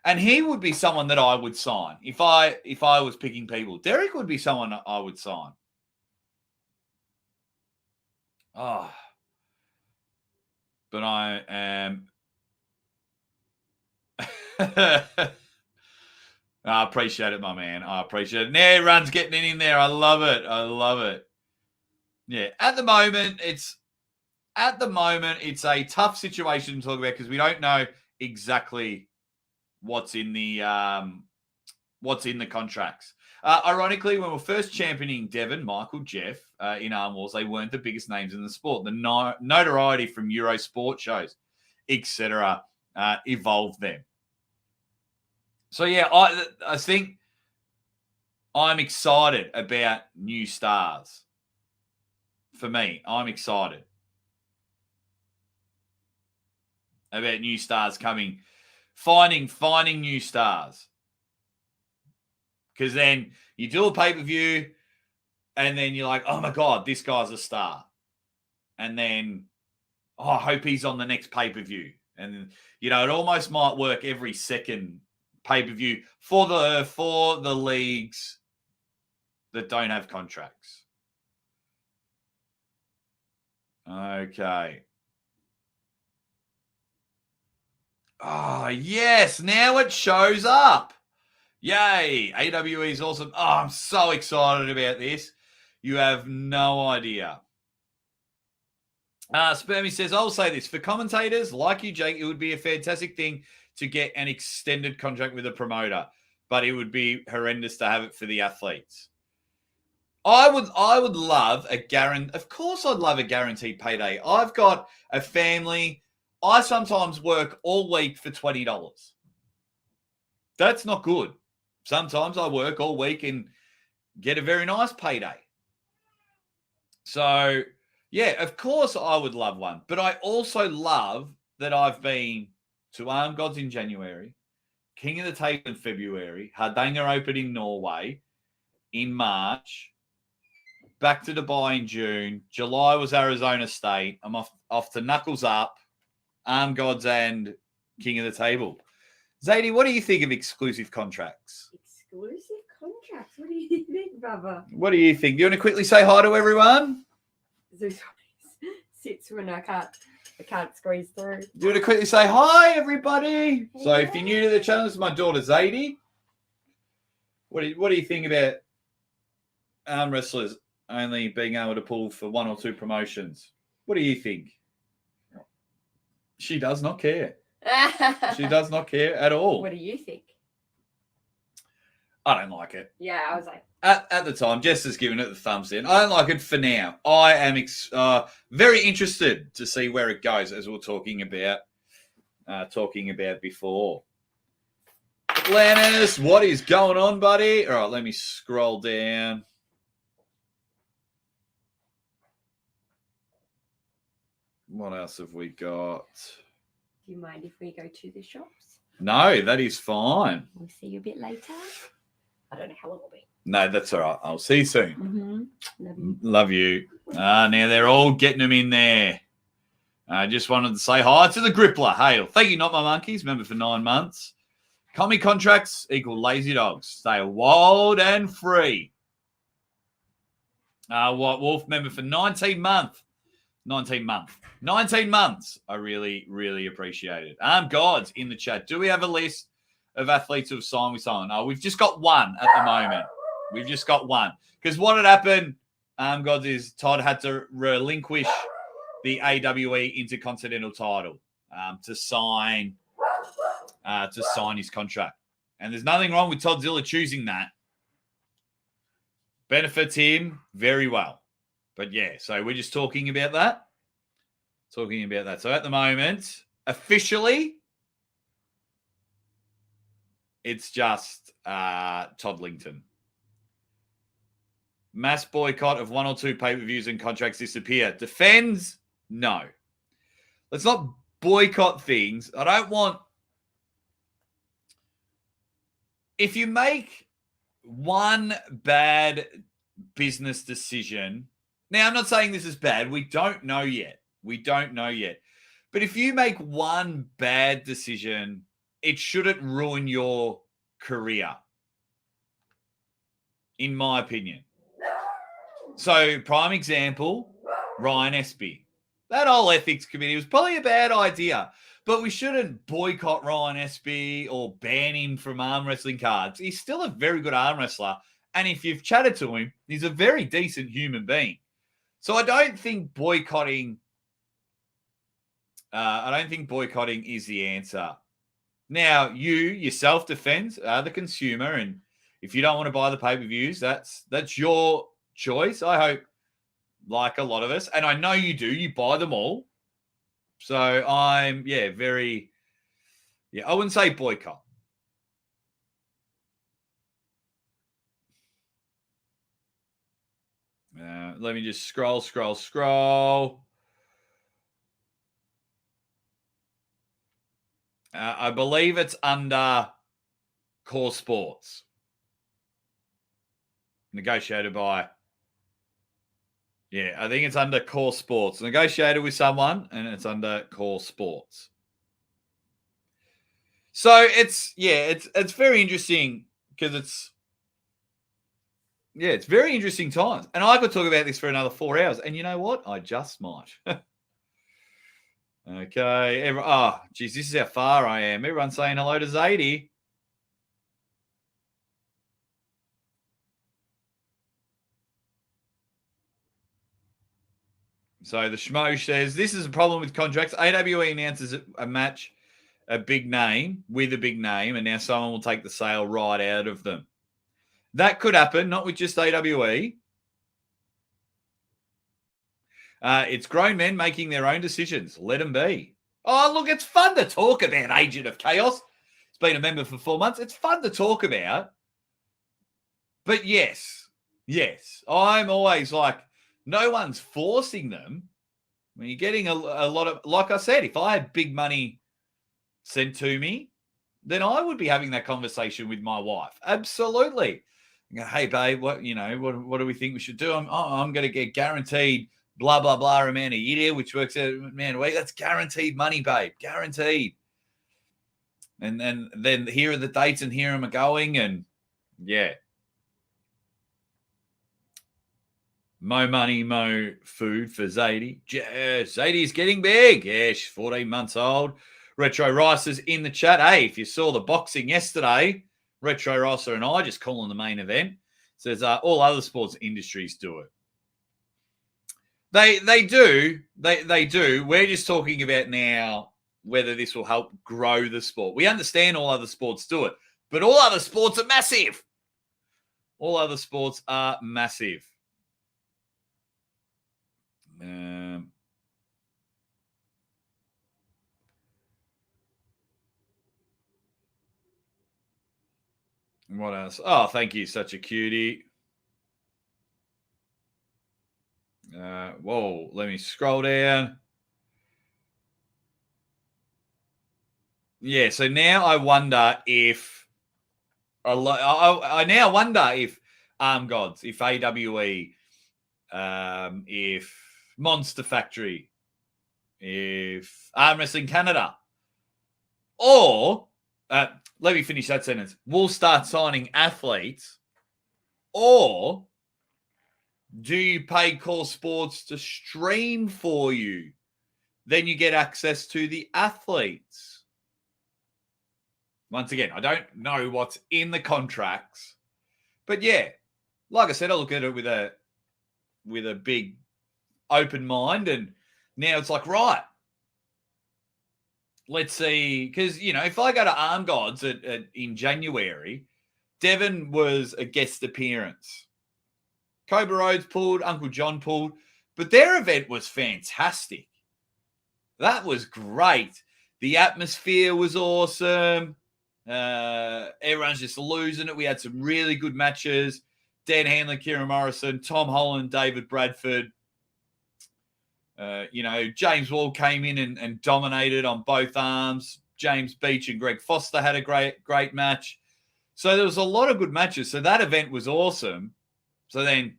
And he would be someone that I would sign. If I was picking people, Derek would be someone I would sign. Oh. But I am... I appreciate it, my man. I appreciate it. Now everyone's getting in there. I love it. Yeah. At the moment, it's a tough situation to talk about because we don't know exactly what's in the contracts. Ironically, when we're first championing Devon, Michael, Jeff in Arm Wars, they weren't the biggest names in the sport. The notoriety from Euro sport shows, etc., evolved them. So yeah, I think I'm excited about new stars. For me, I'm excited about new stars coming, finding new stars. Because then you do a pay-per-view and then you're like, oh my God, this guy's a star. And then, I hope he's on the next pay-per-view. And, it almost might work every second pay-per-view for the leagues that don't have contracts. Okay. Oh, yes. Now it shows up. Yay. AWE is awesome. Oh, I'm so excited about this. You have no idea. Spermy says, I'll say this. For commentators like you, Jake, it would be a fantastic thing to get an extended contract with a promoter, but it would be horrendous to have it for the athletes. I would love a guarantee. Of course I'd love a guaranteed payday. I've got a family. I sometimes work all week for $20. That's not good. Sometimes I work all week and get a very nice payday. So, yeah, of course I would love one. But I also love that I've been to Arm Gods in January, King of the Table in February, Hardanger Open in Norway in March, back to Dubai in June. July was Arizona State. I'm off to Knuckles Up, Arm Gods and King of the Table. Zadie, what do you think of exclusive contracts? Exclusive contracts? What do you think, brother? What do you think? Do you want to quickly say hi to everyone? Sits when I can't squeeze through. Do you want to quickly say hi, everybody? Hey. So if you're new to the channel, this is my daughter Zadie. What do you think about arm wrestlers only being able to pull for one or two promotions? What do you think? She does not care. She does not care at all. What do you think? I don't like it. Yeah, I was like... At the time, Jess has given it the thumbs in. I don't like it for now. I am very interested to see where it goes, as we were talking about before. Lannis, what is going on, buddy? All right, let me scroll down. What else have we got? Do you mind if we go to the shops? No, that is fine. We'll see you a bit later. I don't know how long it'll be. No, that's all right. I'll see you soon. Mm-hmm. Love you. Now they're all getting them in there. I just wanted to say hi to the Grippler. Hail. Thank you, Not My Monkeys. Member for 9 months. Commie contracts equal lazy dogs. Stay wild and free. White Wolf member for 19 months. 19 months. I really, really appreciate it. Gods in the chat. Do we have a list of athletes who have signed with someone? No, we've just got one at the moment. We've just got one. Because what had happened, Gods, is Todd had to relinquish the AWE Intercontinental title to sign his contract. And there's nothing wrong with Todd Zilla choosing that. Benefits him very well. But yeah, so we're just talking about that. So at the moment, officially, it's just Toddlington. Mass boycott of 1 or 2 pay-per-views and contracts disappear. Defends? No. Let's not boycott things. I don't want... If you make one bad business decision... Now, I'm not saying this is bad. We don't know yet. But if you make one bad decision, it shouldn't ruin your career, in my opinion. So, prime example, Ryan Espy. That whole ethics committee was probably a bad idea, but we shouldn't boycott Ryan Espy or ban him from arm wrestling cards. He's still a very good arm wrestler, and if you've chatted to him, he's a very decent human being. So I don't think boycotting is the answer. Now, you yourself defend the consumer, and if you don't want to buy the pay-per-views, that's your choice. I hope, like a lot of us, and I know you do, you buy them all. So I'm, I wouldn't say boycott. Let me just scroll. I believe it's under Core Sports. Negotiated by... I think it's under Core Sports. Negotiated with someone, and it's under Core Sports. So it's very interesting because it's very interesting times. And I could talk about this for another 4 hours. And you know what? I just might. Okay. This is how far I am. Everyone's saying hello to Zadie. So the Schmo says, this is a problem with contracts. AWE announces a match, with a big name, and now someone will take the sale right out of them. That could happen, not with just AWE. It's grown men making their own decisions. Let them be. Oh, look, it's fun to talk about, Agent of Chaos. It's been a member for 4 months. It's fun to talk about. But yes, I'm always like, no one's forcing them. When you're getting a lot of, like I said, if I had big money sent to me, then I would be having that conversation with my wife. Absolutely. Go, hey, babe, what do we think we should do? I'm going to get guaranteed blah, blah, blah amount a year, which works out, man, wait, that's guaranteed money, babe. Guaranteed. And then here are the dates and here am I going. And yeah. Mo money, mo food for Zadie. Zadie's getting big. Yeah, she's 14 months old. Retro Rice is in the chat. Hey, if you saw the boxing yesterday, Retro Rice and I just calling the main event. Says all other sports industries do it. They do. They do. We're just talking about now whether this will help grow the sport. We understand all other sports do it, but all other sports are massive. All other sports are massive. What else? Oh, thank you. Such a cutie. Whoa, let me scroll down. Yeah, so now I wonder if I now wonder if Gods, if AWE, if Monster Factory, if Arm Wrestling Canada, or let me finish that sentence. We'll start signing athletes, or do you pay Core Sports to stream for you? Then you get access to the athletes. Once again, I don't know what's in the contracts, but yeah, like I said, I look at it with a big open mind, and now it's like, right, let's see, because if I go to Arm Gods in January, Devon was a guest appearance. Cobra Rhodes pulled, Uncle John pulled, but their event was fantastic. That was great. The atmosphere was awesome. Everyone's just losing it. We had some really good matches. Dan Handler, Kieran Morrison, Tom Holland, David Bradford. James Wall came in and dominated on both arms. James Beach and Greg Foster had a great match. So there was a lot of good matches. So that event was awesome. So then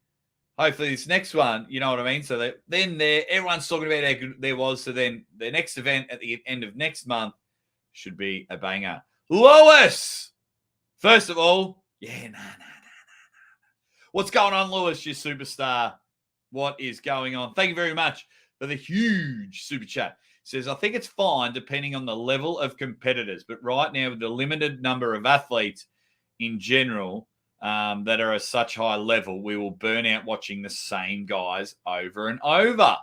hopefully this next one, you know what I mean? So then everyone's talking about how good there was. So then the next event at the end of next month should be a banger. Lewis! First of all, what's going on, Lewis, you superstar? What is going on? Thank you very much for the huge super chat. Says, I think it's fine depending on the level of competitors, but right now with the limited number of athletes in general that are at such high level, we will burn out watching the same guys over and over.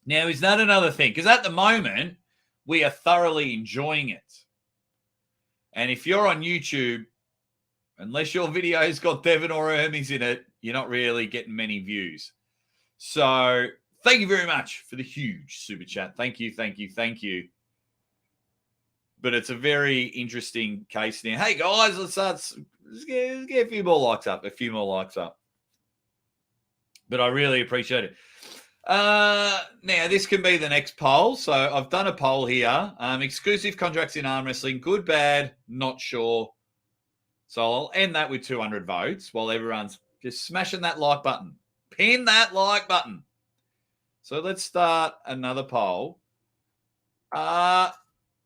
Now, is that another thing? Because at the moment, we are thoroughly enjoying it. And if you're on YouTube, unless your video's got Devon or Hermes in it, you're not really getting many views. So thank you very much for the huge super chat. Thank you. But it's a very interesting case now. Hey, guys, let's get a few more likes up. But I really appreciate it. Now, this can be the next poll. So I've done a poll here. Exclusive contracts in arm wrestling, good, bad, not sure. So I'll end that with 200 votes while everyone's just smashing that like button. Pin that like button. So let's start another poll. Are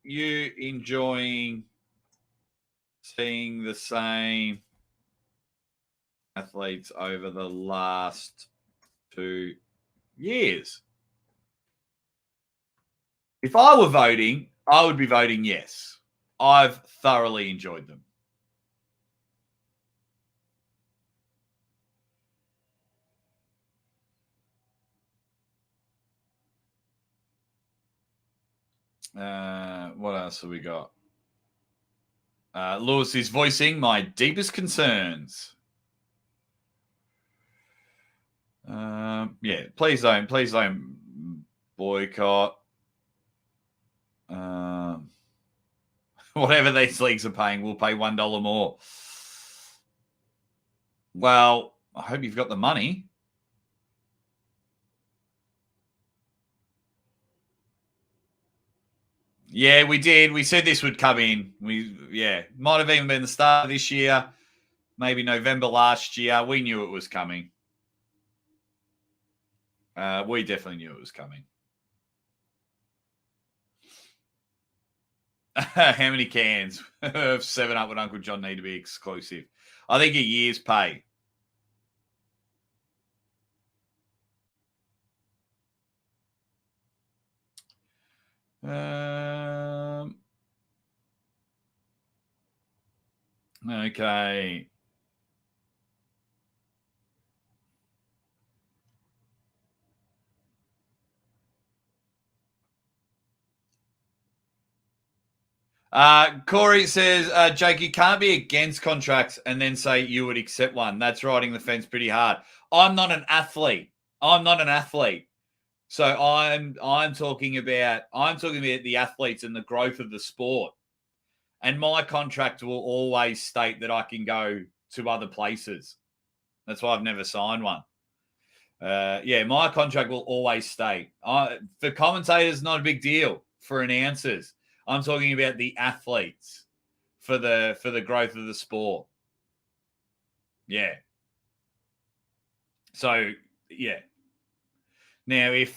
you enjoying seeing the same athletes over the last 2 years? If I were voting, I would be voting yes. I've thoroughly enjoyed them. What else have we got? Lewis is voicing my deepest concerns. Please don't boycott. Whatever these leagues are paying, we'll pay $1 more. Well, I hope you've got the money. Yeah, we did. We said this would come in. Might have even been the start of this year, maybe November last year. We knew it was coming. We definitely knew it was coming. How many cans of 7-Up with Uncle John need to be exclusive? I think a year's pay. Okay. Corey says, Jake, you can't be against contracts and then say you would accept one. That's riding the fence pretty hard. I'm not an athlete. So I'm talking about the athletes and the growth of the sport. And my contract will always state that I can go to other places. That's why I've never signed one. My contract will always state. For commentators, not a big deal. For announcers, I'm talking about the athletes for the growth of the sport. Yeah. So, yeah. Now, if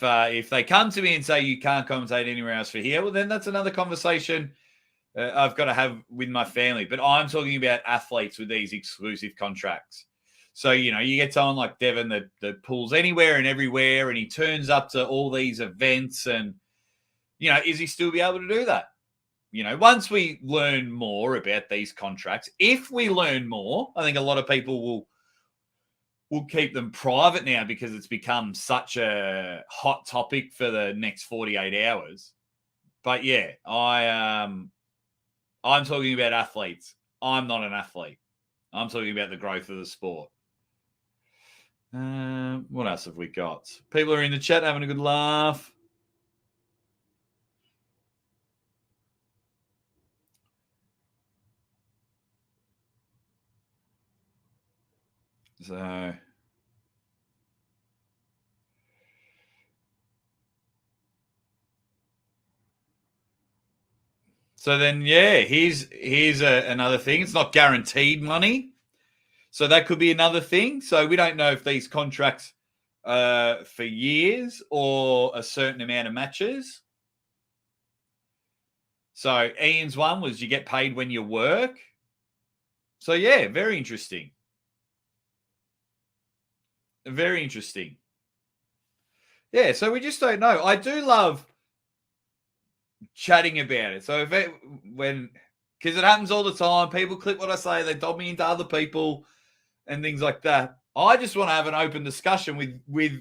they come to me and say you can't commentate anywhere else for here, well, then that's another conversation I've got to have with my family. But I'm talking about athletes with these exclusive contracts. So, you get someone like Devon that pulls anywhere and everywhere, and he turns up to all these events. And, is he still be able to do that? Once we learn more about these contracts, if we learn more, I think a lot of people will keep them private now because it's become such a hot topic for the next 48 hours. But yeah, I'm talking about athletes. I'm not an athlete. I'm talking about the growth of the sport. What else have we got? People are in the chat having a good laugh. So then, yeah, here's another thing. It's not guaranteed money. So that could be another thing. So we don't know if these contracts for years or a certain amount of matches. So Ian's one was you get paid when you work. So yeah, very interesting. Very interesting. Yeah, so we just don't know. I do love chatting about it. So because it happens all the time, people clip what I say, they dob me into other people and things like that. I just want to have an open discussion with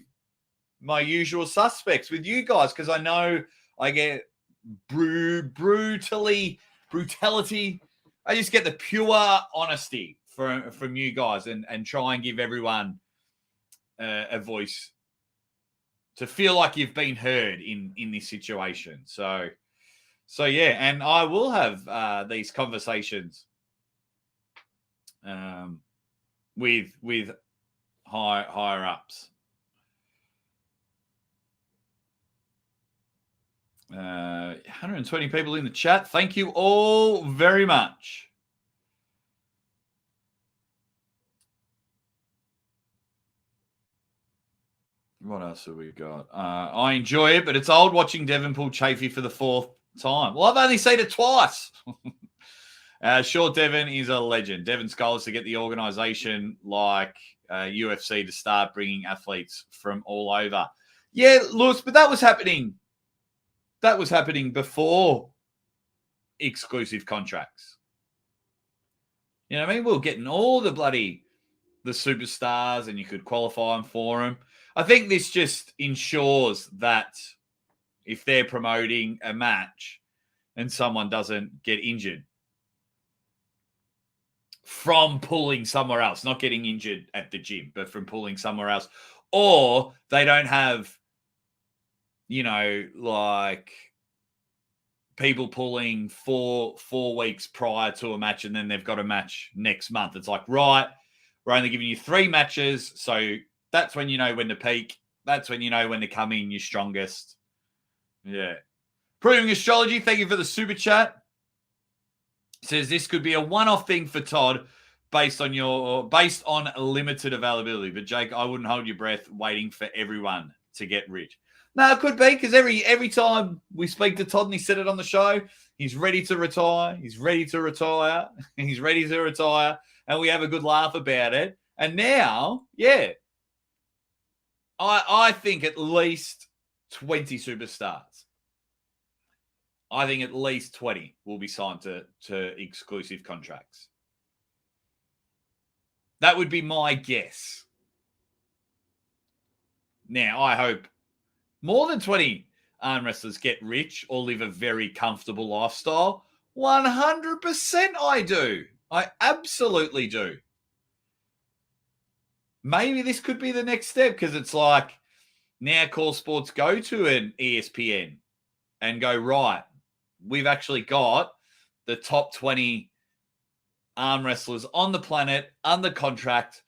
my usual suspects, with you guys, because I know I get brutality. I just get the pure honesty from you guys and try and give everyone a voice to feel like you've been heard in this situation. So yeah, and I will have these conversations with higher ups. 120 people in the chat. Thank you all very much. What else have we got? I enjoy it, but it's old watching Devon pull Chafee for the fourth time. Well, I've only seen it twice. Sure, Devon is a legend. Devon's goal is to get the organisation like UFC to start bringing athletes from all over. Yeah, Lewis, but that was happening. That was happening before exclusive contracts. You know what I mean? We were getting all the superstars, and you could qualify them for them. I think this just ensures that if they're promoting a match and someone doesn't get injured from pulling somewhere else, not getting injured at the gym, but from pulling somewhere else, or they don't have, like people pulling four weeks prior to a match and then they've got a match next month. It's like, right, we're only giving you 3 matches. So that's when you know when to peak. That's when you know when to come in your strongest. Yeah. Proving Astrology, thank you for the super chat. Says this could be a one-off thing for Todd based on limited availability. But Jake, I wouldn't hold your breath waiting for everyone to get rich. No, it could be, because every time we speak to Todd, and he said it on the show, he's ready to retire. He's ready to retire. He's ready to retire. And we have a good laugh about it. And now, yeah, I think at least 20 superstars. I think at least 20 will be signed to exclusive contracts. That would be my guess. Now, I hope more than 20 arm wrestlers get rich or live a very comfortable lifestyle. 100% I do. I absolutely do. Maybe this could be the next step, because it's like now Call Sports go to an ESPN and go, right, we've actually got the top 20 arm wrestlers on the planet under contract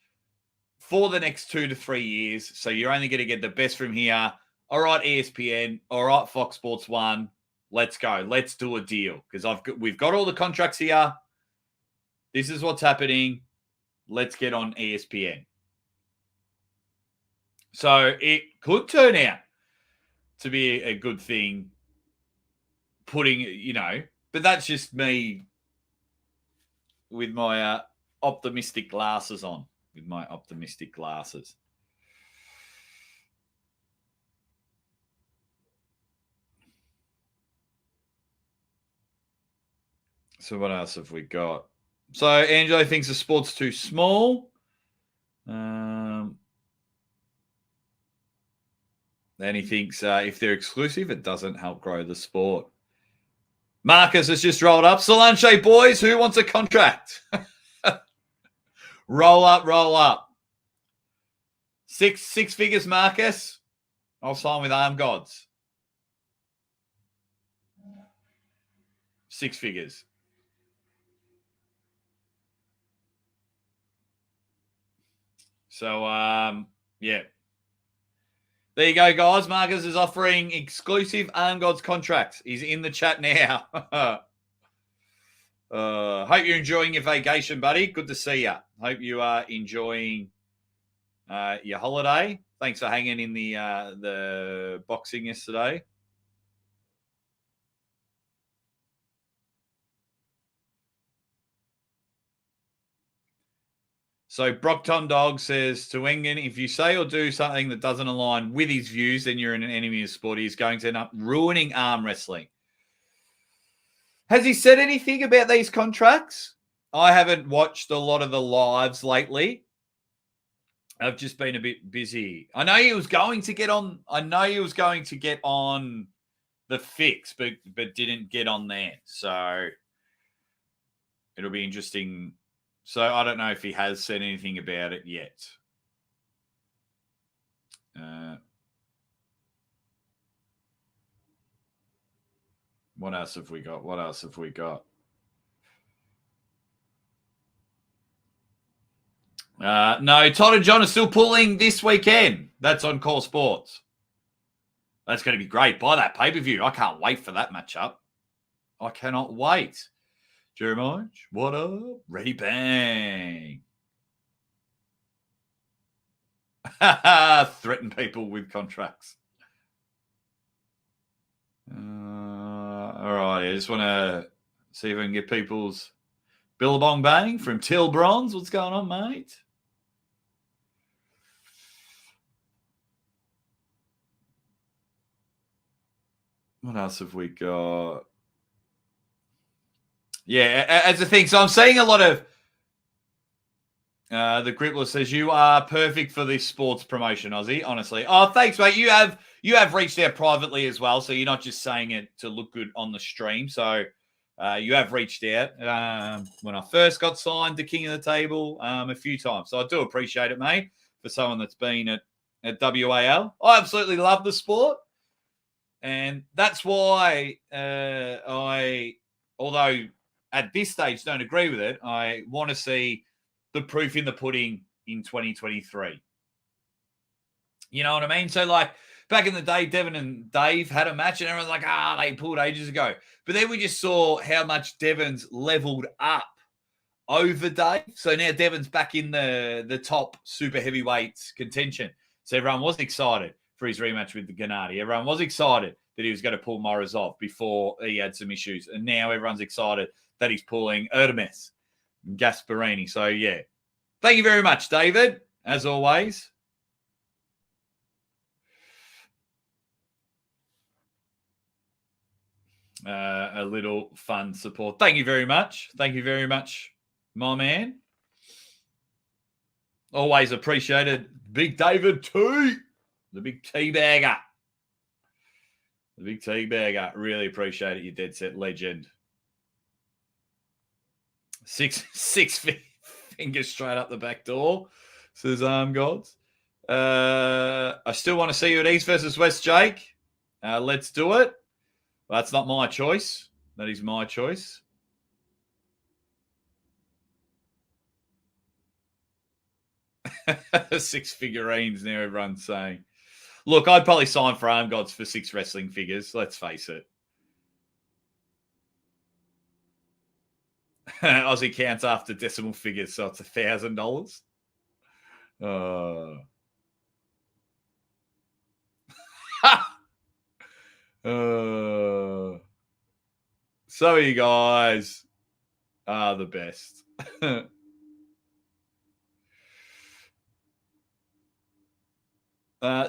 for the next 2 to 3 years. So you're only going to get the best from here. All right, ESPN. All right, Fox Sports 1. Let's go. Let's do a deal, because we've got all the contracts here. This is what's happening. Let's get on ESPN. So it could turn out to be a good thing. Putting, but that's just me with my optimistic glasses on. With my optimistic glasses. So what else have we got? So Angelo thinks the sport's too small. Then he thinks if they're exclusive, it doesn't help grow the sport. Marcus has just rolled up. Solange boys, who wants a contract? Roll up, roll up. Six figures, Marcus. I'll sign with Arm Gods. 6 figures. So, yeah. There you go, guys. Marcus is offering exclusive Arm Gods contracts. He's in the chat now. Hope you're enjoying your vacation, buddy. Good to see you. Hope you are enjoying your holiday. Thanks for hanging in the boxing yesterday. So Brockton Dog says to Engen, if you say or do something that doesn't align with his views, then you're an enemy of sport. He's going to end up ruining arm wrestling. Has he said anything about these contracts? I haven't watched a lot of the lives lately. I've just been a bit busy. I know he was going to get on the fix, but didn't get on there. So it'll be interesting. So I don't know if he has said anything about it yet. What else have we got? No, Todd and John are still pulling this weekend. That's on Core Sports. That's going to be great. Buy that pay-per-view. I can't wait for that matchup. I cannot wait. Jeremiah, what up? Ready, bang. Threaten people with contracts. All right, I just want to see if I can get people's Billabong Bang from Till Bronze. What's going on, mate? What else have we got? Yeah, as a thing. So I'm seeing a lot of the Grippler says you are perfect for this sports promotion, Aussie. Honestly, oh thanks, mate. You have reached out privately as well, so you're not just saying it to look good on the stream. So you have reached out when I first got signed to King of the Table a few times. So I do appreciate it, mate. For someone that's been at WAL, I absolutely love the sport, and that's why although at this stage don't agree with it, I want to see the proof in the pudding in 2023. You know what I mean? So, like, back in the day, Devin and Dave had a match, and everyone's like, they pulled ages ago. But then we just saw how much Devin's leveled up over Dave. So now Devin's back in the top super heavyweights contention. So everyone was excited for his rematch with the Gennady. Everyone was excited that he was going to pull Morozov before he had some issues. And now everyone's excited that he's pulling Erdemes and Gasparini. So, yeah. Thank you very much, David, as always. A little fun support. Thank you very much. Thank you very much, my man. Always appreciated. Big David T. The big teabagger. The big teabagger. Really appreciate it, you dead set legend. Six fingers straight up the back door, says Arm Gods. I still want to see you at East versus West, Jake. Let's do it. Well, that's not my choice. That is my choice. Six figurines now, everyone's saying. Look, I'd probably sign for Arm Gods for 6 wrestling figures. Let's face it. Aussie counts after decimal figures, so it's $1,000. Some of you guys are the best.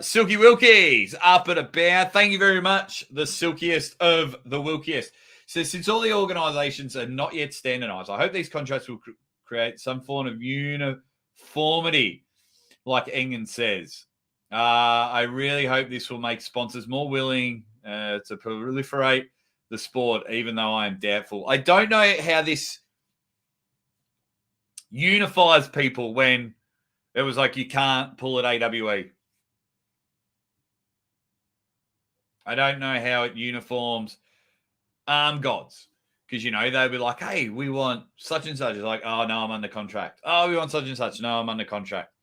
Silky Wilkies up and about. Thank you very much. The silkiest of the Wilkiest. So since all the organisations are not yet standardised, I hope these contracts will create some form of uniformity, like Engen says. I really hope this will make sponsors more willing to proliferate the sport, even though I am doubtful. I don't know how this unifies people when it was like you can't pull at AWE. I don't know how it uniforms arm gods, because, they'll be like, hey, we want such and such. It's like, oh, no, I'm under contract. Oh, we want such and such. No, I'm under contract.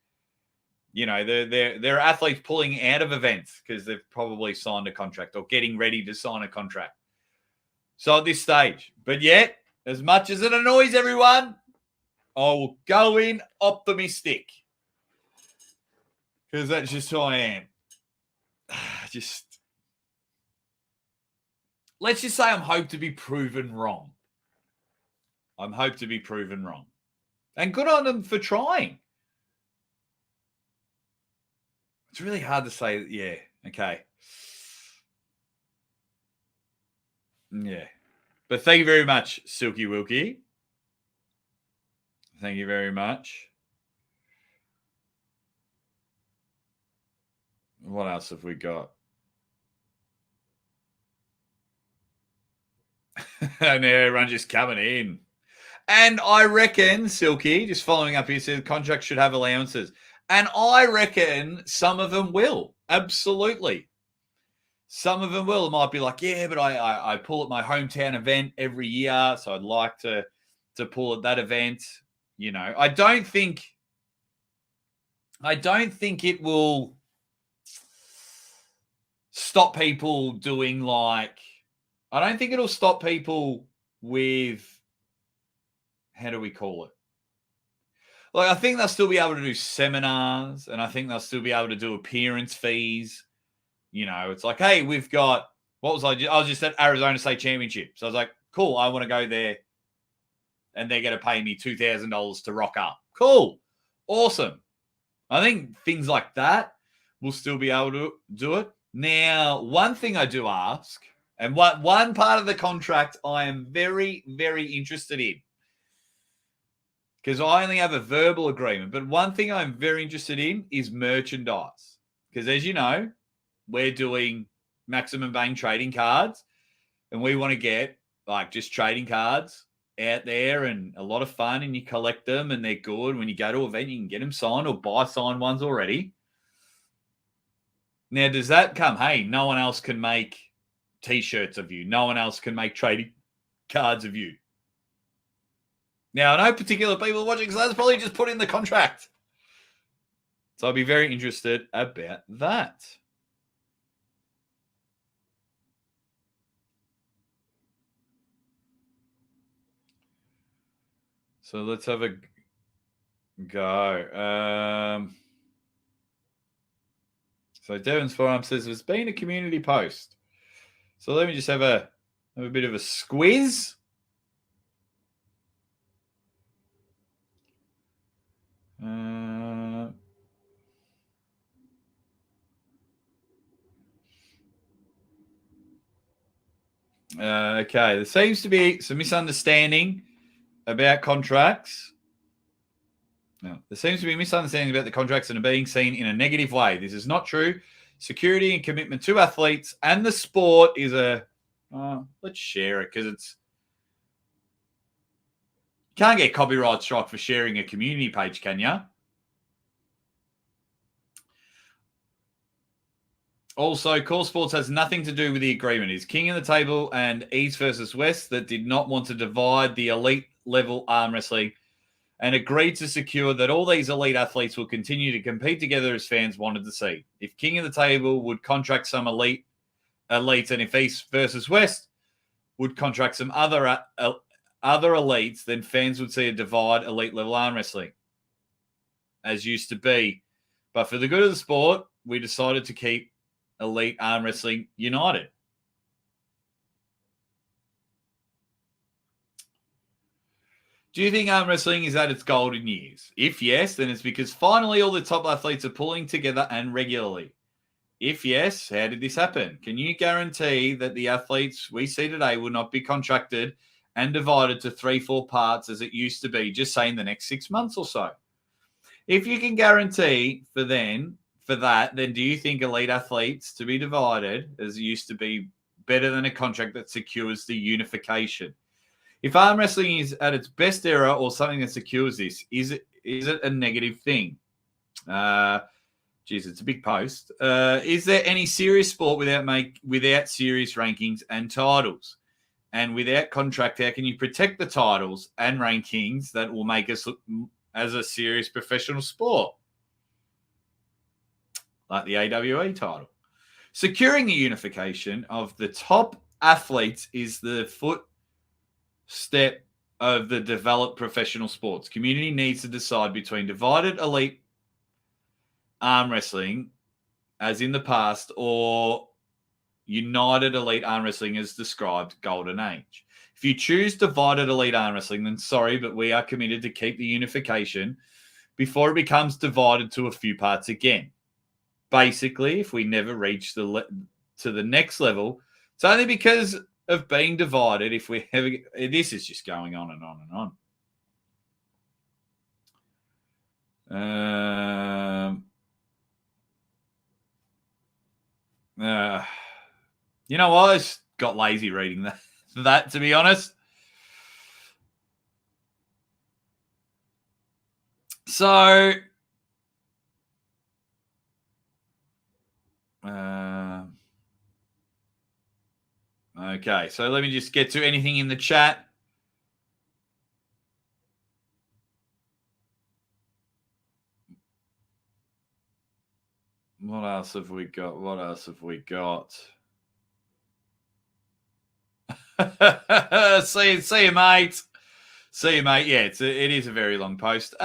There are athletes pulling out of events because they've probably signed a contract or getting ready to sign a contract. So at this stage, but yet, as much as it annoys everyone, I will go in optimistic, because that's just who I am. Let's just say I'm hoped to be proven wrong. I'm hoped to be proven wrong. And good on them for trying. It's really hard to say. Yeah, okay. Yeah. But thank you very much, Silky Wilkie. Thank you very much. What else have we got? And everyone just coming in. And I reckon, Silky, just following up here, said contracts should have allowances. And I reckon some of them will. Absolutely. Some of them will. It might be like, yeah, but I pull at my hometown event every year, so I'd like to pull at that event. I don't think it will stop people doing I don't think it'll stop people with, how do we call it? I think they'll still be able to do seminars, and I think they'll still be able to do appearance fees. It's like, hey, we've got, I was just at Arizona State Championship. So I was like, cool, I want to go there, and they're going to pay me $2,000 to rock up. Cool. Awesome. I think things like that will still be able to do it. Now, one thing I do ask, and one part of the contract I am very, very interested in, because I only have a verbal agreement, but one thing I'm very interested in is merchandise. Because as you know, we're doing maximum bang trading cards, and we want to get just trading cards out there and a lot of fun, and you collect them and they're good. When you go to an event, you can get them signed or buy signed ones already. Now, does that come, hey, no one else can make T-shirts of you. No one else can make trading cards of you. Now, I know particular people watching, so that's probably just put in the contract. So I'll be very interested about that. So let's have a go. So Devon's Forum says there's been a community post. So let me just have a bit of a squiz. Okay, there seems to be some misunderstanding about contracts. No, there seems to be misunderstanding about the contracts and are being seen in a negative way. This is not true. Security and commitment to athletes and the sport is let's share it, because it's, you can't get copyright strike for sharing a community page, can you? Also, Core Sports has nothing to do with the agreement. It's King of the Table and East versus West that did not want to divide the elite level arm wrestling and agreed to secure that all these elite athletes will continue to compete together as fans wanted to see. If King of the Table would contract some elites, and if East versus West would contract some other elites, then fans would see a divide elite level arm wrestling, as used to be. But for the good of the sport, we decided to keep elite arm wrestling united. Do you think arm wrestling is at its golden years? If yes, then it's because finally all the top athletes are pulling together and regularly. If yes, how did this happen? Can you guarantee that the athletes we see today will not be contracted and divided to 3-4 parts as it used to be, just say in the next 6 months or so? If you can guarantee for that, then do you think elite athletes to be divided as it used to be better than a contract that secures the unification? If arm wrestling is at its best era or something that secures this, is it a negative thing? It's a big post. Is there any serious sport without serious rankings and titles? And without contract, how can you protect the titles and rankings that will make us look as a serious professional sport? Like the AWE title. Securing the unification of the top athletes is the footstep of the developed professional sports. Community needs to decide between divided elite arm wrestling, as in the past, or united elite arm wrestling as described golden age. If you choose divided elite arm wrestling, then sorry, but we are committed to keep the unification before it becomes divided to a few parts again. Basically, if we never reach to the next level, it's only because of being divided. If we have, this is just going on and on and on. You know what? I just got lazy reading that, to be honest. So, okay. So let me just get to anything in the chat. What else have we got? See you, mate. Yeah, it is a very long post.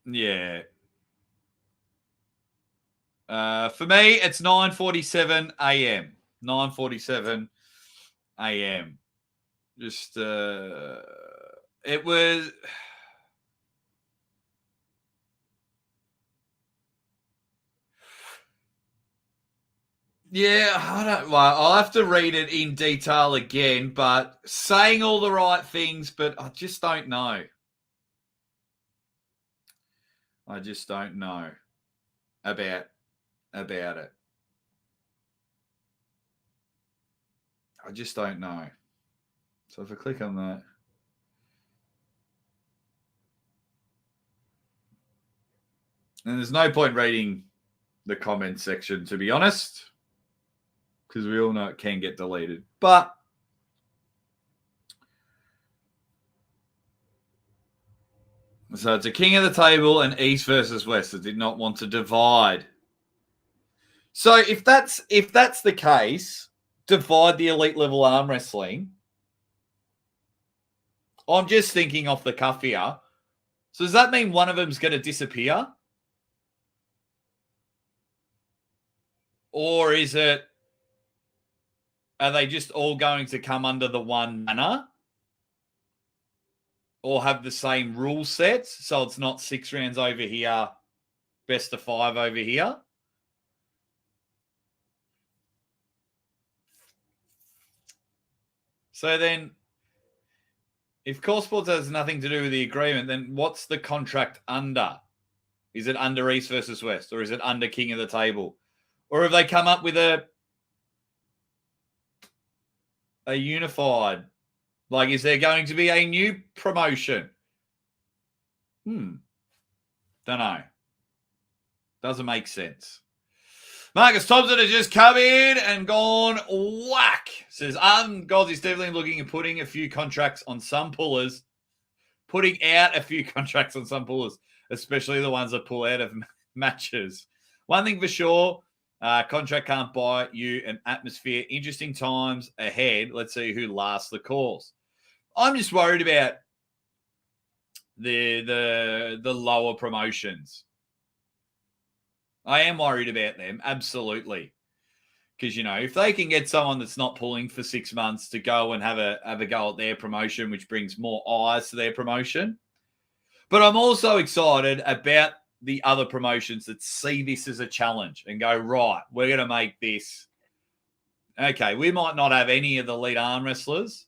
Yeah. For me, it's 9:47 a.m. 9:47 a.m. Just it was. Yeah, I'll have to read it in detail again, but saying all the right things, but I just don't know. I just don't know about it. I just don't know. So if I click on that. And there's no point reading the comment section, to be honest, because we all know it can get deleted. But so it's a king of the table and East versus West that did not want to divide. So if that's the case, divide the elite level arm wrestling. I'm just thinking off the cuff here. So does that mean one of them's going to disappear? Or are they just all going to come under the one banner? Or have the same rule sets? So it's not 6 rounds over here, best of 5 over here? So then, if Core Sports has nothing to do with the agreement, then what's the contract under? Is it under East versus West? Or is it under King of the Table? Or have they come up with a unified? Like, is there going to be a new promotion? Don't know. Doesn't make sense. Marcus Thompson has just come in and gone whack. Says, Gold is definitely looking at putting out a few contracts on some pullers, especially the ones that pull out of matches. One thing for sure, contract can't buy you an atmosphere. Interesting times ahead. Let's see who lasts the course. I'm just worried about the lower promotions. I am worried about them, absolutely. Because, if they can get someone that's not pulling for 6 months to go and have a go at their promotion, which brings more eyes to their promotion. But I'm also excited about the other promotions that see this as a challenge and go, right, we're going to make this. Okay, we might not have any of the lead arm wrestlers.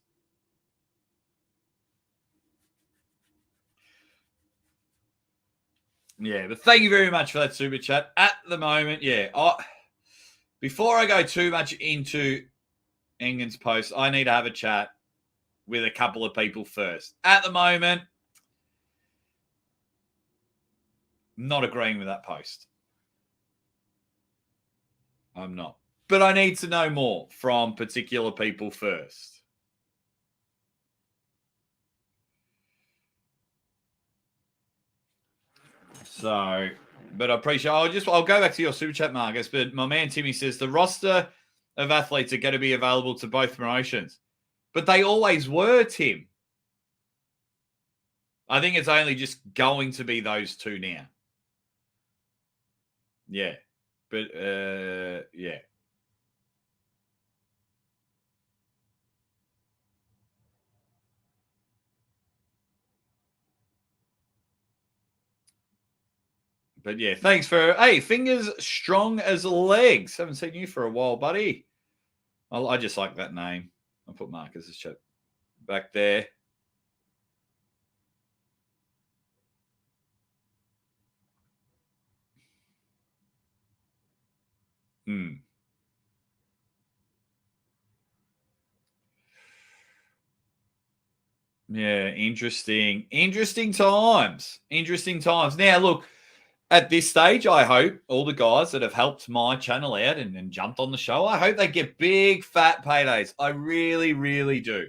Yeah, but thank you very much for that super chat. At the moment, before I go too much into Engen's post, I need to have a chat with a couple of people first. At the moment, not agreeing with that post. I'm not. But I need to know more from particular people first. So, but I appreciate. I'll go back to your super chat, Marcus. But my man Timmy says the roster of athletes are going to be available to both promotions, but they always were, Tim. I think it's only just going to be those two now. Yeah, but yeah. But yeah, thanks for fingers strong as legs. Haven't seen you for a while, buddy. I just like that name. I'll put Marcus's chat back there. Yeah, interesting. Interesting times. Interesting times. Now, look, at this stage, I hope all the guys that have helped my channel out and jumped on the show, I hope they get big, fat paydays. I really, really do.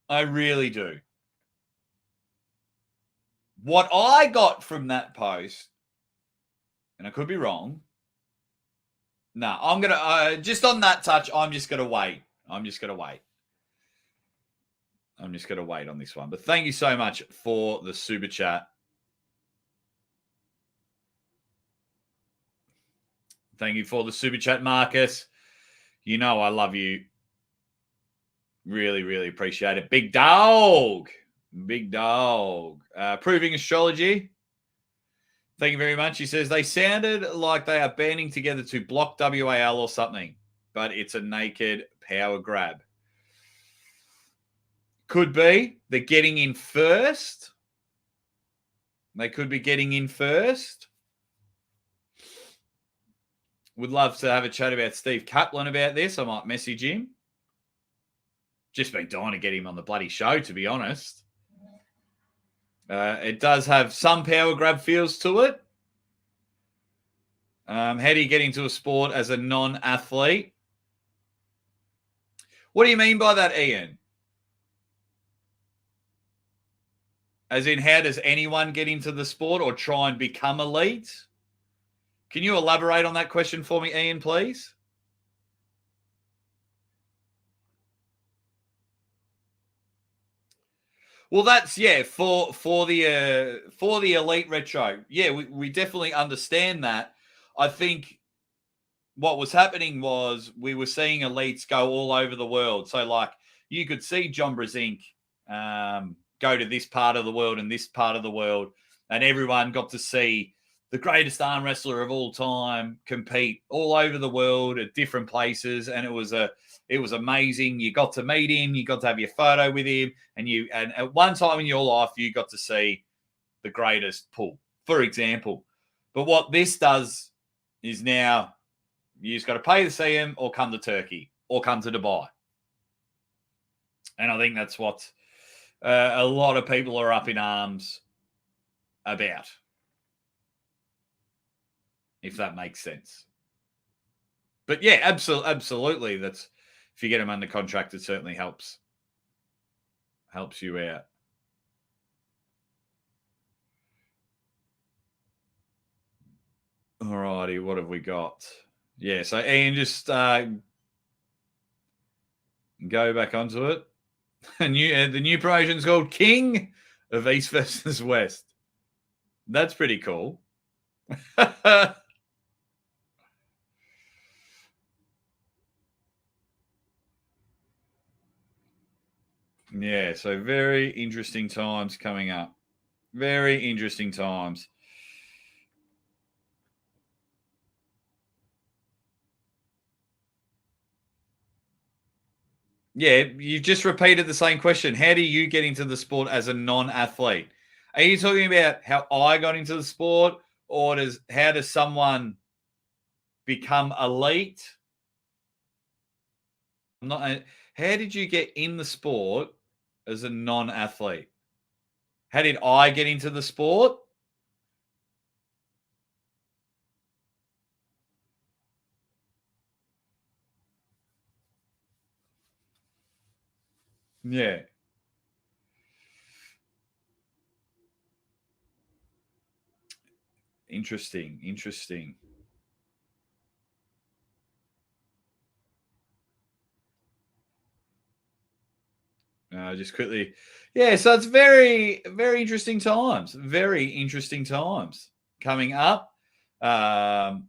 I really do. What I got from that post, and I could be wrong. No, I'm going to, just on that touch, I'm just going to wait. I'm just going to wait on this one. But thank you so much for the super chat. Thank you for the super chat, Marcus. You know I love you. Really, really appreciate it. Big dog. Big dog. Proving Astrology. Thank you very much. He says, they sounded like they are banding together to block WAL or something, but it's a naked power grab. Could be. They're getting in first. They could be getting in first. Would love to have a chat about Steve Kaplan about this. I might message him. Just been dying to get him on the bloody show, to be honest. It does have some power grab feels to it. How do you get into a sport as a non-athlete? What do you mean by that, Ian? As in, how does anyone get into the sport or try and become elite? Can you elaborate on that question for me, Ian, please? Well, that's for the elite retro. Yeah, we definitely understand that. I think what was happening was we were seeing elites go all over the world. So, like, you could see John Brezink go to this part of the world and this part of the world, and everyone got to see the greatest arm wrestler of all time compete all over the world at different places, and it was amazing. You got to meet him, you got to have your photo with him, and at one time in your life you got to see the greatest pull, for example. But what this does is now you just got to pay to see him, or come to Turkey, or come to Dubai. And I think that's what a lot of people are up in arms about, if that makes sense. But yeah, absolutely. That's, if you get them under contract, it certainly helps you out. All righty, what have we got? Yeah, so Ian, just go back onto it. The new promotion's called King of East versus West. That's pretty cool. Yeah, so very interesting times coming up. Very interesting times. Yeah, you just repeated the same question. How do you get into the sport as a non-athlete? Are you talking about how I got into the sport, or how does someone become elite? I'm not. How did you get in the sport as a non-athlete? How did I get into the sport? Yeah, interesting. Interesting. Just quickly, yeah. So it's very, very interesting times. Very interesting times coming up. Um,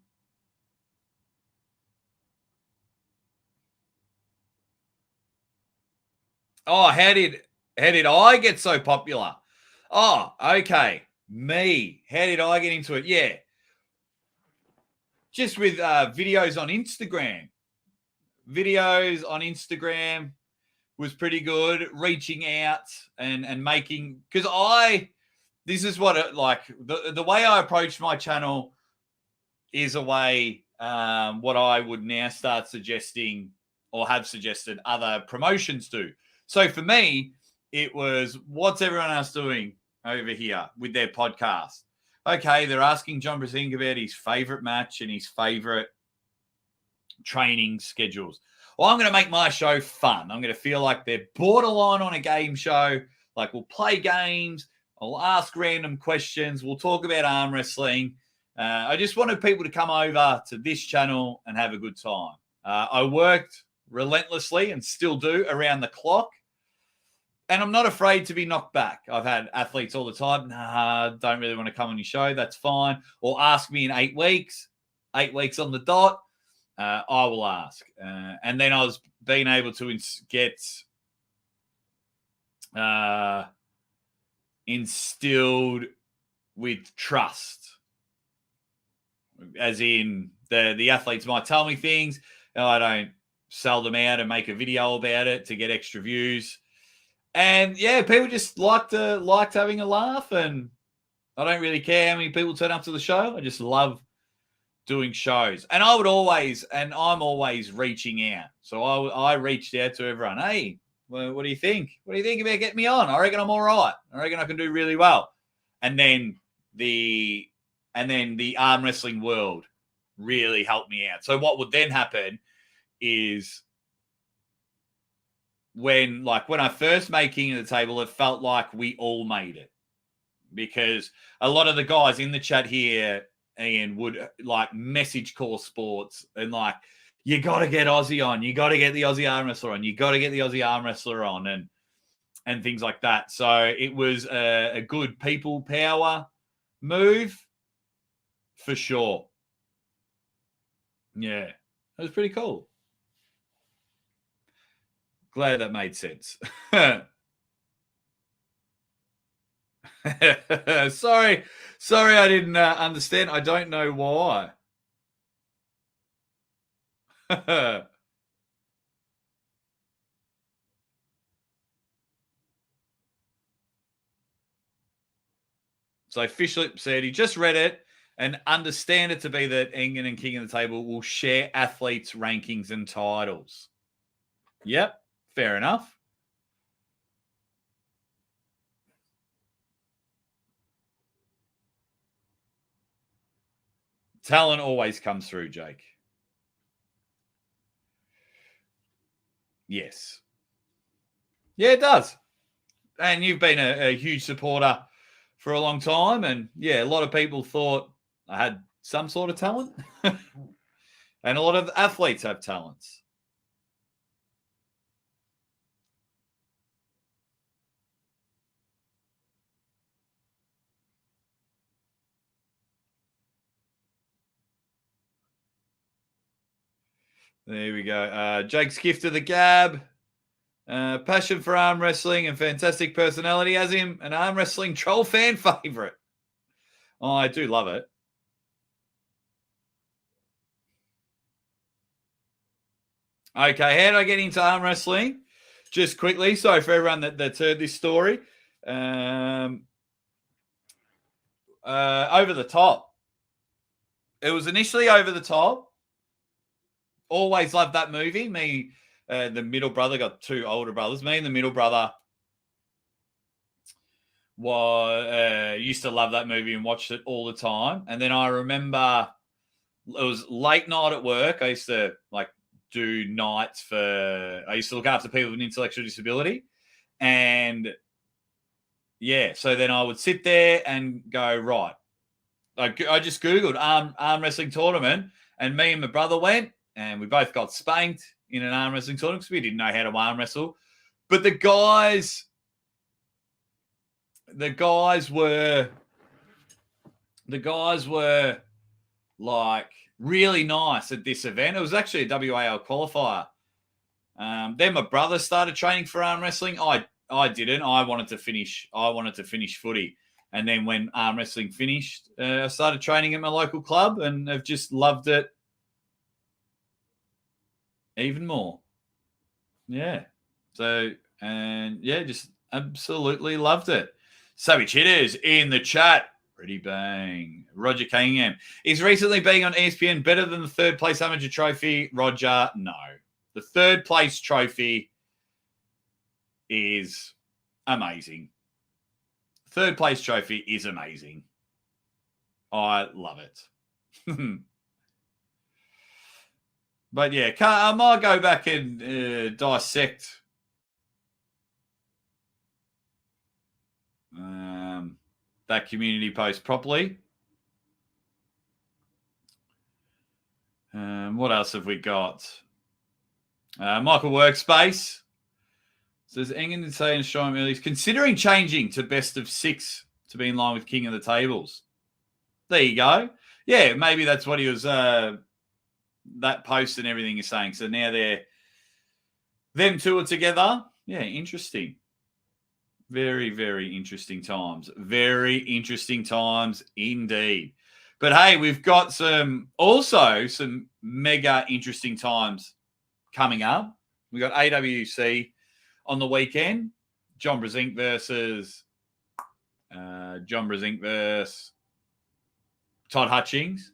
oh, how did I get so popular? Oh, okay. Me. How did I get into it? Yeah, just with videos on Instagram. Videos on Instagram was pretty good. Reaching out and making, because this is what like the way I approach my channel is a way what I would now start suggesting or have suggested other promotions do. So for me, it was, what's everyone else doing over here with their podcast? Okay, they're asking John Brasing about his favorite match and his favorite training schedules. Well, I'm going to make my show fun. I'm going to feel like they're borderline on a game show. Like, we'll play games, I'll ask random questions, we'll talk about arm wrestling. I just wanted people to come over to this channel and have a good time. I worked relentlessly and still do around the clock. And I'm not afraid to be knocked back. I've had athletes all the time, nah, don't really want to come on your show. That's fine. Or ask me in 8 weeks, 8 weeks on the dot. I will ask. And then I was being able to get instilled with trust, as in the athletes might tell me things. I don't sell them out and make a video about it to get extra views. And yeah, people just liked having a laugh, and I don't really care how many people turn up to the show. I just love doing shows. And I'm always reaching out. So I reached out to everyone. Hey, well, what do you think? What do you think about getting me on? I reckon I'm all right. I reckon I can do really well. And then the arm wrestling world really helped me out. So what would then happen is, when I first made King of the Table, it felt like we all made it, because a lot of the guys in the chat here, Ian, would like message Core Sports and like, you got to get Aussie on, you got to get the Aussie arm wrestler on, you got to get the Aussie arm wrestler on, and things like that. So it was a good people power move for sure. Yeah, it was pretty cool. Glad that made sense. sorry, I didn't understand. I don't know why. So Fishlip said he just read it and understand it to be that Engen and King of the Table will share athletes' rankings and titles. Yep, fair enough. Talent always comes through, Jake. Yes. Yeah, it does. And you've been a huge supporter for a long time. And yeah, a lot of people thought I had some sort of talent. And a lot of athletes have talents. There we go. Jake's gift of the gab. Passion for arm wrestling and fantastic personality as him, an arm wrestling troll fan favorite. Oh, I do love it. Okay, how did I get into arm wrestling? Just quickly, sorry for everyone that's heard this story. Over the Top. It was initially Over the Top. Always loved that movie. Me, the middle brother, got two older brothers. Me and the middle brother used to love that movie and watched it all the time. And then I remember it was late night at work. I used to do nights I used to look after people with an intellectual disability. And yeah, so then I would sit there and go, right. I just Googled arm wrestling tournament, and me and my brother went, and we both got spanked in an arm wrestling tournament because we didn't know how to arm wrestle. But the guys were like really nice at this event. It was actually a WAL qualifier. Then my brother started training for arm wrestling. I didn't. I wanted to finish footy. And then when arm wrestling finished, I started training at my local club and have just loved it even more. Yeah. So, just absolutely loved it. Savage Hitters in the chat. Pretty bang. Roger Cunningham. Is recently being on ESPN better than the third place amateur trophy? Roger, no. The third place trophy is amazing. Third place trophy is amazing. I love it. But yeah, I might go back and dissect that community post properly. What else have we got? Michael Workspace says, Engen did say in Australian earlier, he's considering changing to best of 6 to be in line with King of the Tables. There you go. Yeah, maybe that's what he was, that post and everything is saying. So now them two are together. Yeah, interesting. Very, very interesting times. Very interesting times indeed. But hey, we've got some mega interesting times coming up. We got AWC on the weekend. John Brezink versus Todd Hutchings.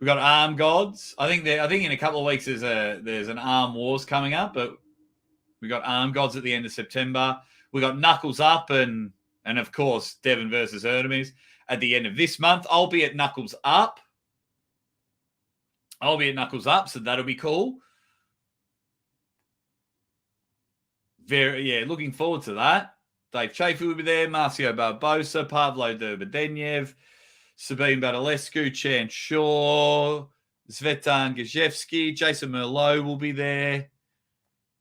We've got Arm Gods. I think in a couple of weeks there's an Arm Wars coming up, but we got Arm Gods at the end of September. We got Knuckles Up and of course Devon versus Erdemes at the end of this month. I'll be at Knuckles Up. So that'll be cool. Looking forward to that. Dave Chaffee will be there. Marcio Barbosa, Pavlo Derbedenyev, Sabine Badalescu, Chan Shaw, Svetan Gajewski, Jason Merlot will be there.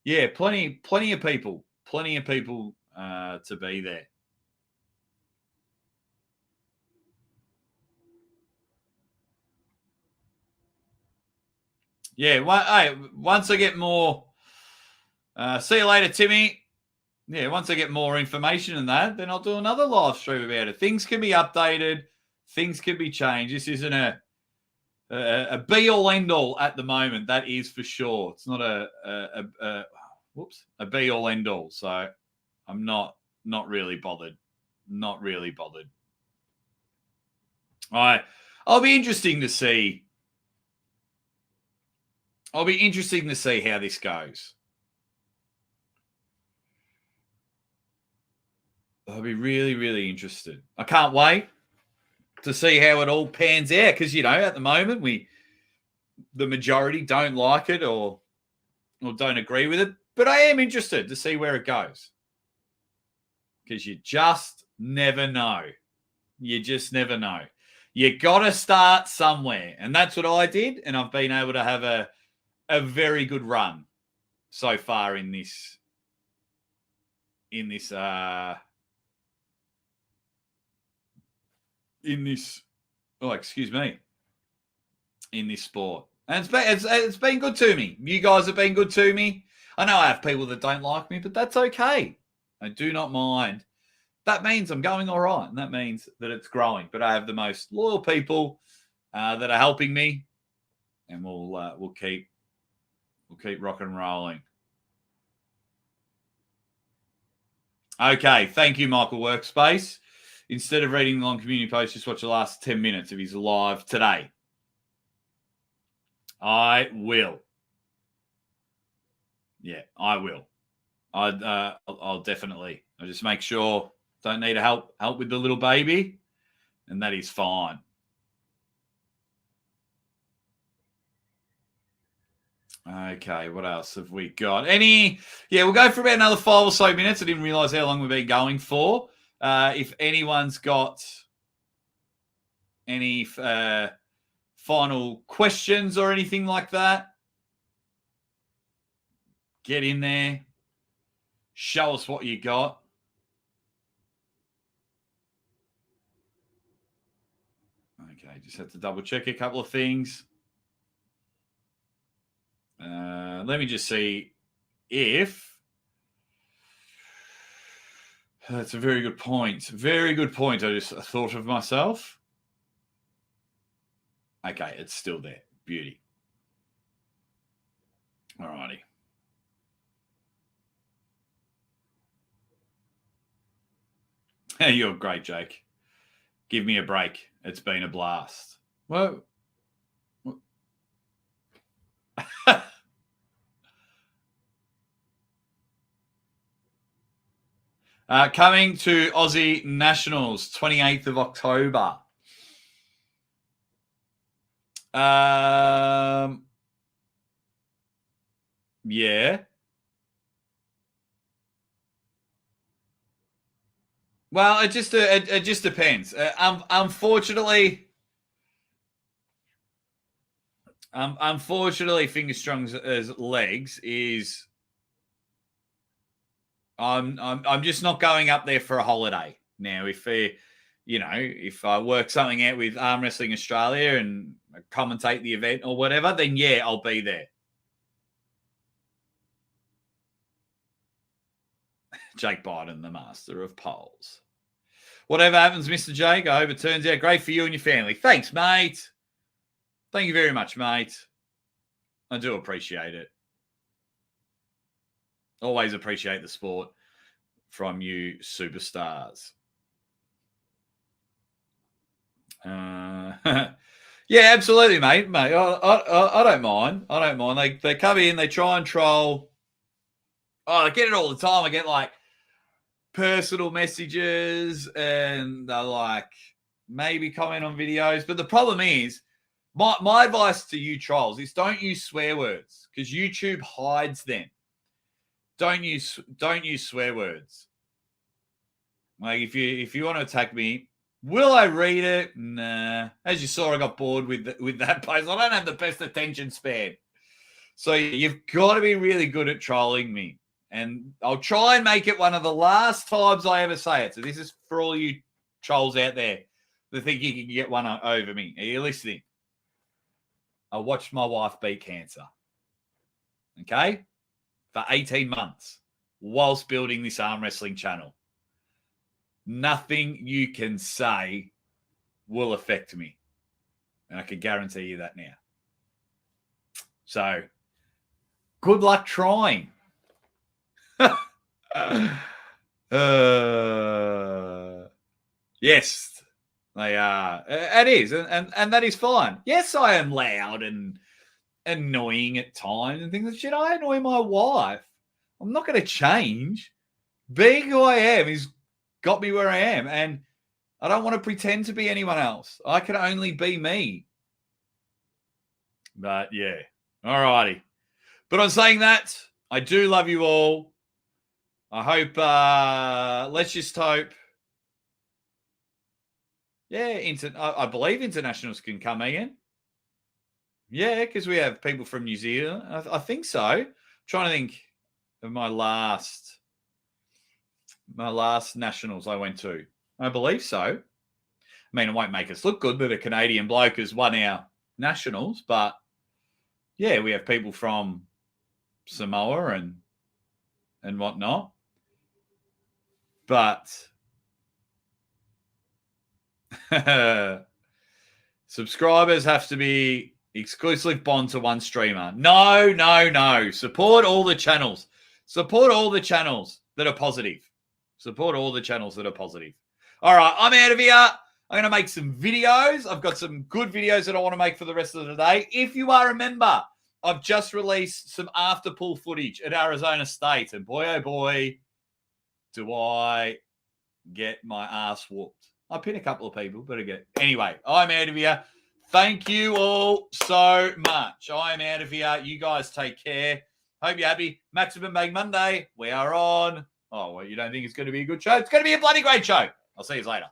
Yeah, plenty of people. Plenty of people to be there. Yeah, once I get more... see you later, Timmy. Yeah, once I get more information than that, then I'll do another live stream about it. Things can be updated. Things can be changed. This isn't a be-all, end-all at the moment. That is for sure. It's not a be-all, end-all. So I'm not really bothered. Not really bothered. All right. I'll be interesting to see how this goes. I'll be really, really interested. I can't wait to see how it all pans out because, at the moment, the majority don't like it or don't agree with it. But I am interested to see where it goes because you just never know. You just never know. You got to start somewhere. And that's what I did. And I've been able to have a very good run so far in this sport. And it's been good to me. You guys have been good to me. I know I have people that don't like me, but that's okay. I do not mind. That means I'm going all right, and that means that it's growing. But I have the most loyal people that are helping me, and we'll keep rock and rolling. Okay, thank you, Michael Workspace. Instead of reading the long community post, just watch the last 10 minutes of his live today. I will. Yeah, I will. I'll definitely. I'll just make sure. Don't need to help with the little baby, and that is fine. Okay, what else have we got? We'll go for about another 5 or so minutes. I didn't realize how long we've been going for. If anyone's got any final questions or anything like that, get in there. Show us what you got. Okay, just have to double check a couple of things. Let me just see if... That's a very good point. Very good point. I just thought of myself. Okay, it's still there. Beauty. All righty. Hey, you're great, Jake. Give me a break. It's been a blast. Well, coming to Aussie Nationals, 28th of October. Yeah. Well, it just depends. Unfortunately, Finger Strong's legs is. I'm just not going up there for a holiday now. If I work something out with Arm Wrestling Australia and commentate the event or whatever, then yeah, I'll be there. Jake Biden, the master of polls. Whatever happens, Mr. Jake, I hope it turns out great for you and your family. Thanks, mate. Thank you very much, mate. I do appreciate it. Always appreciate the support from you superstars. Yeah, absolutely, mate. I don't mind. I don't mind. They come in, they try and troll. Oh, I get it all the time. I get like personal messages and they're like maybe comment on videos. But the problem is, my advice to you trolls is don't use swear words because YouTube hides them. Don't use swear words. Like if you want to attack me, will I read it? Nah. As you saw, I got bored with that post. I don't have the best attention span. So you've got to be really good at trolling me. And I'll try and make it one of the last times I ever say it. So this is for all you trolls out there that think you can get one over me. Are you listening? I watched my wife beat cancer. Okay? For 18 months whilst building this arm wrestling channel. Nothing you can say will affect me. And I can guarantee you that now. So, good luck trying. Yes, they are. It is. And that is fine. Yes, I am loud and annoying at times and things like shit. I annoy my wife. I'm not going to change. Being who I am is got me where I am, and I don't want to pretend to be anyone else. I can only be me. But yeah, all righty. But on saying that, I do love you all. I hope. Let's just hope. Yeah, I believe internationals can come in. Yeah, because we have people from New Zealand. I think so. I'm trying to think of my last nationals I went to. I believe so. I mean, it won't make us look good that a Canadian bloke has won our nationals, but yeah, we have people from Samoa and whatnot. But subscribers have to be exclusive bond to one streamer. No. Support all the channels. Support all the channels that are positive. Support all the channels that are positive. All right, I'm out of here. I'm going to make some videos. I've got some good videos that I want to make for the rest of the day. If you are a member, I've just released some after pool footage at Arizona State. And boy, oh boy, do I get my ass whooped. I pin a couple of people, but again. Anyway, I'm out of here. Thank you all so much. I'm out of here. You guys take care. Hope you're happy. Maximum Bang Monday. We are on. Oh, well, you don't think it's going to be a good show? It's going to be a bloody great show. I'll see you later.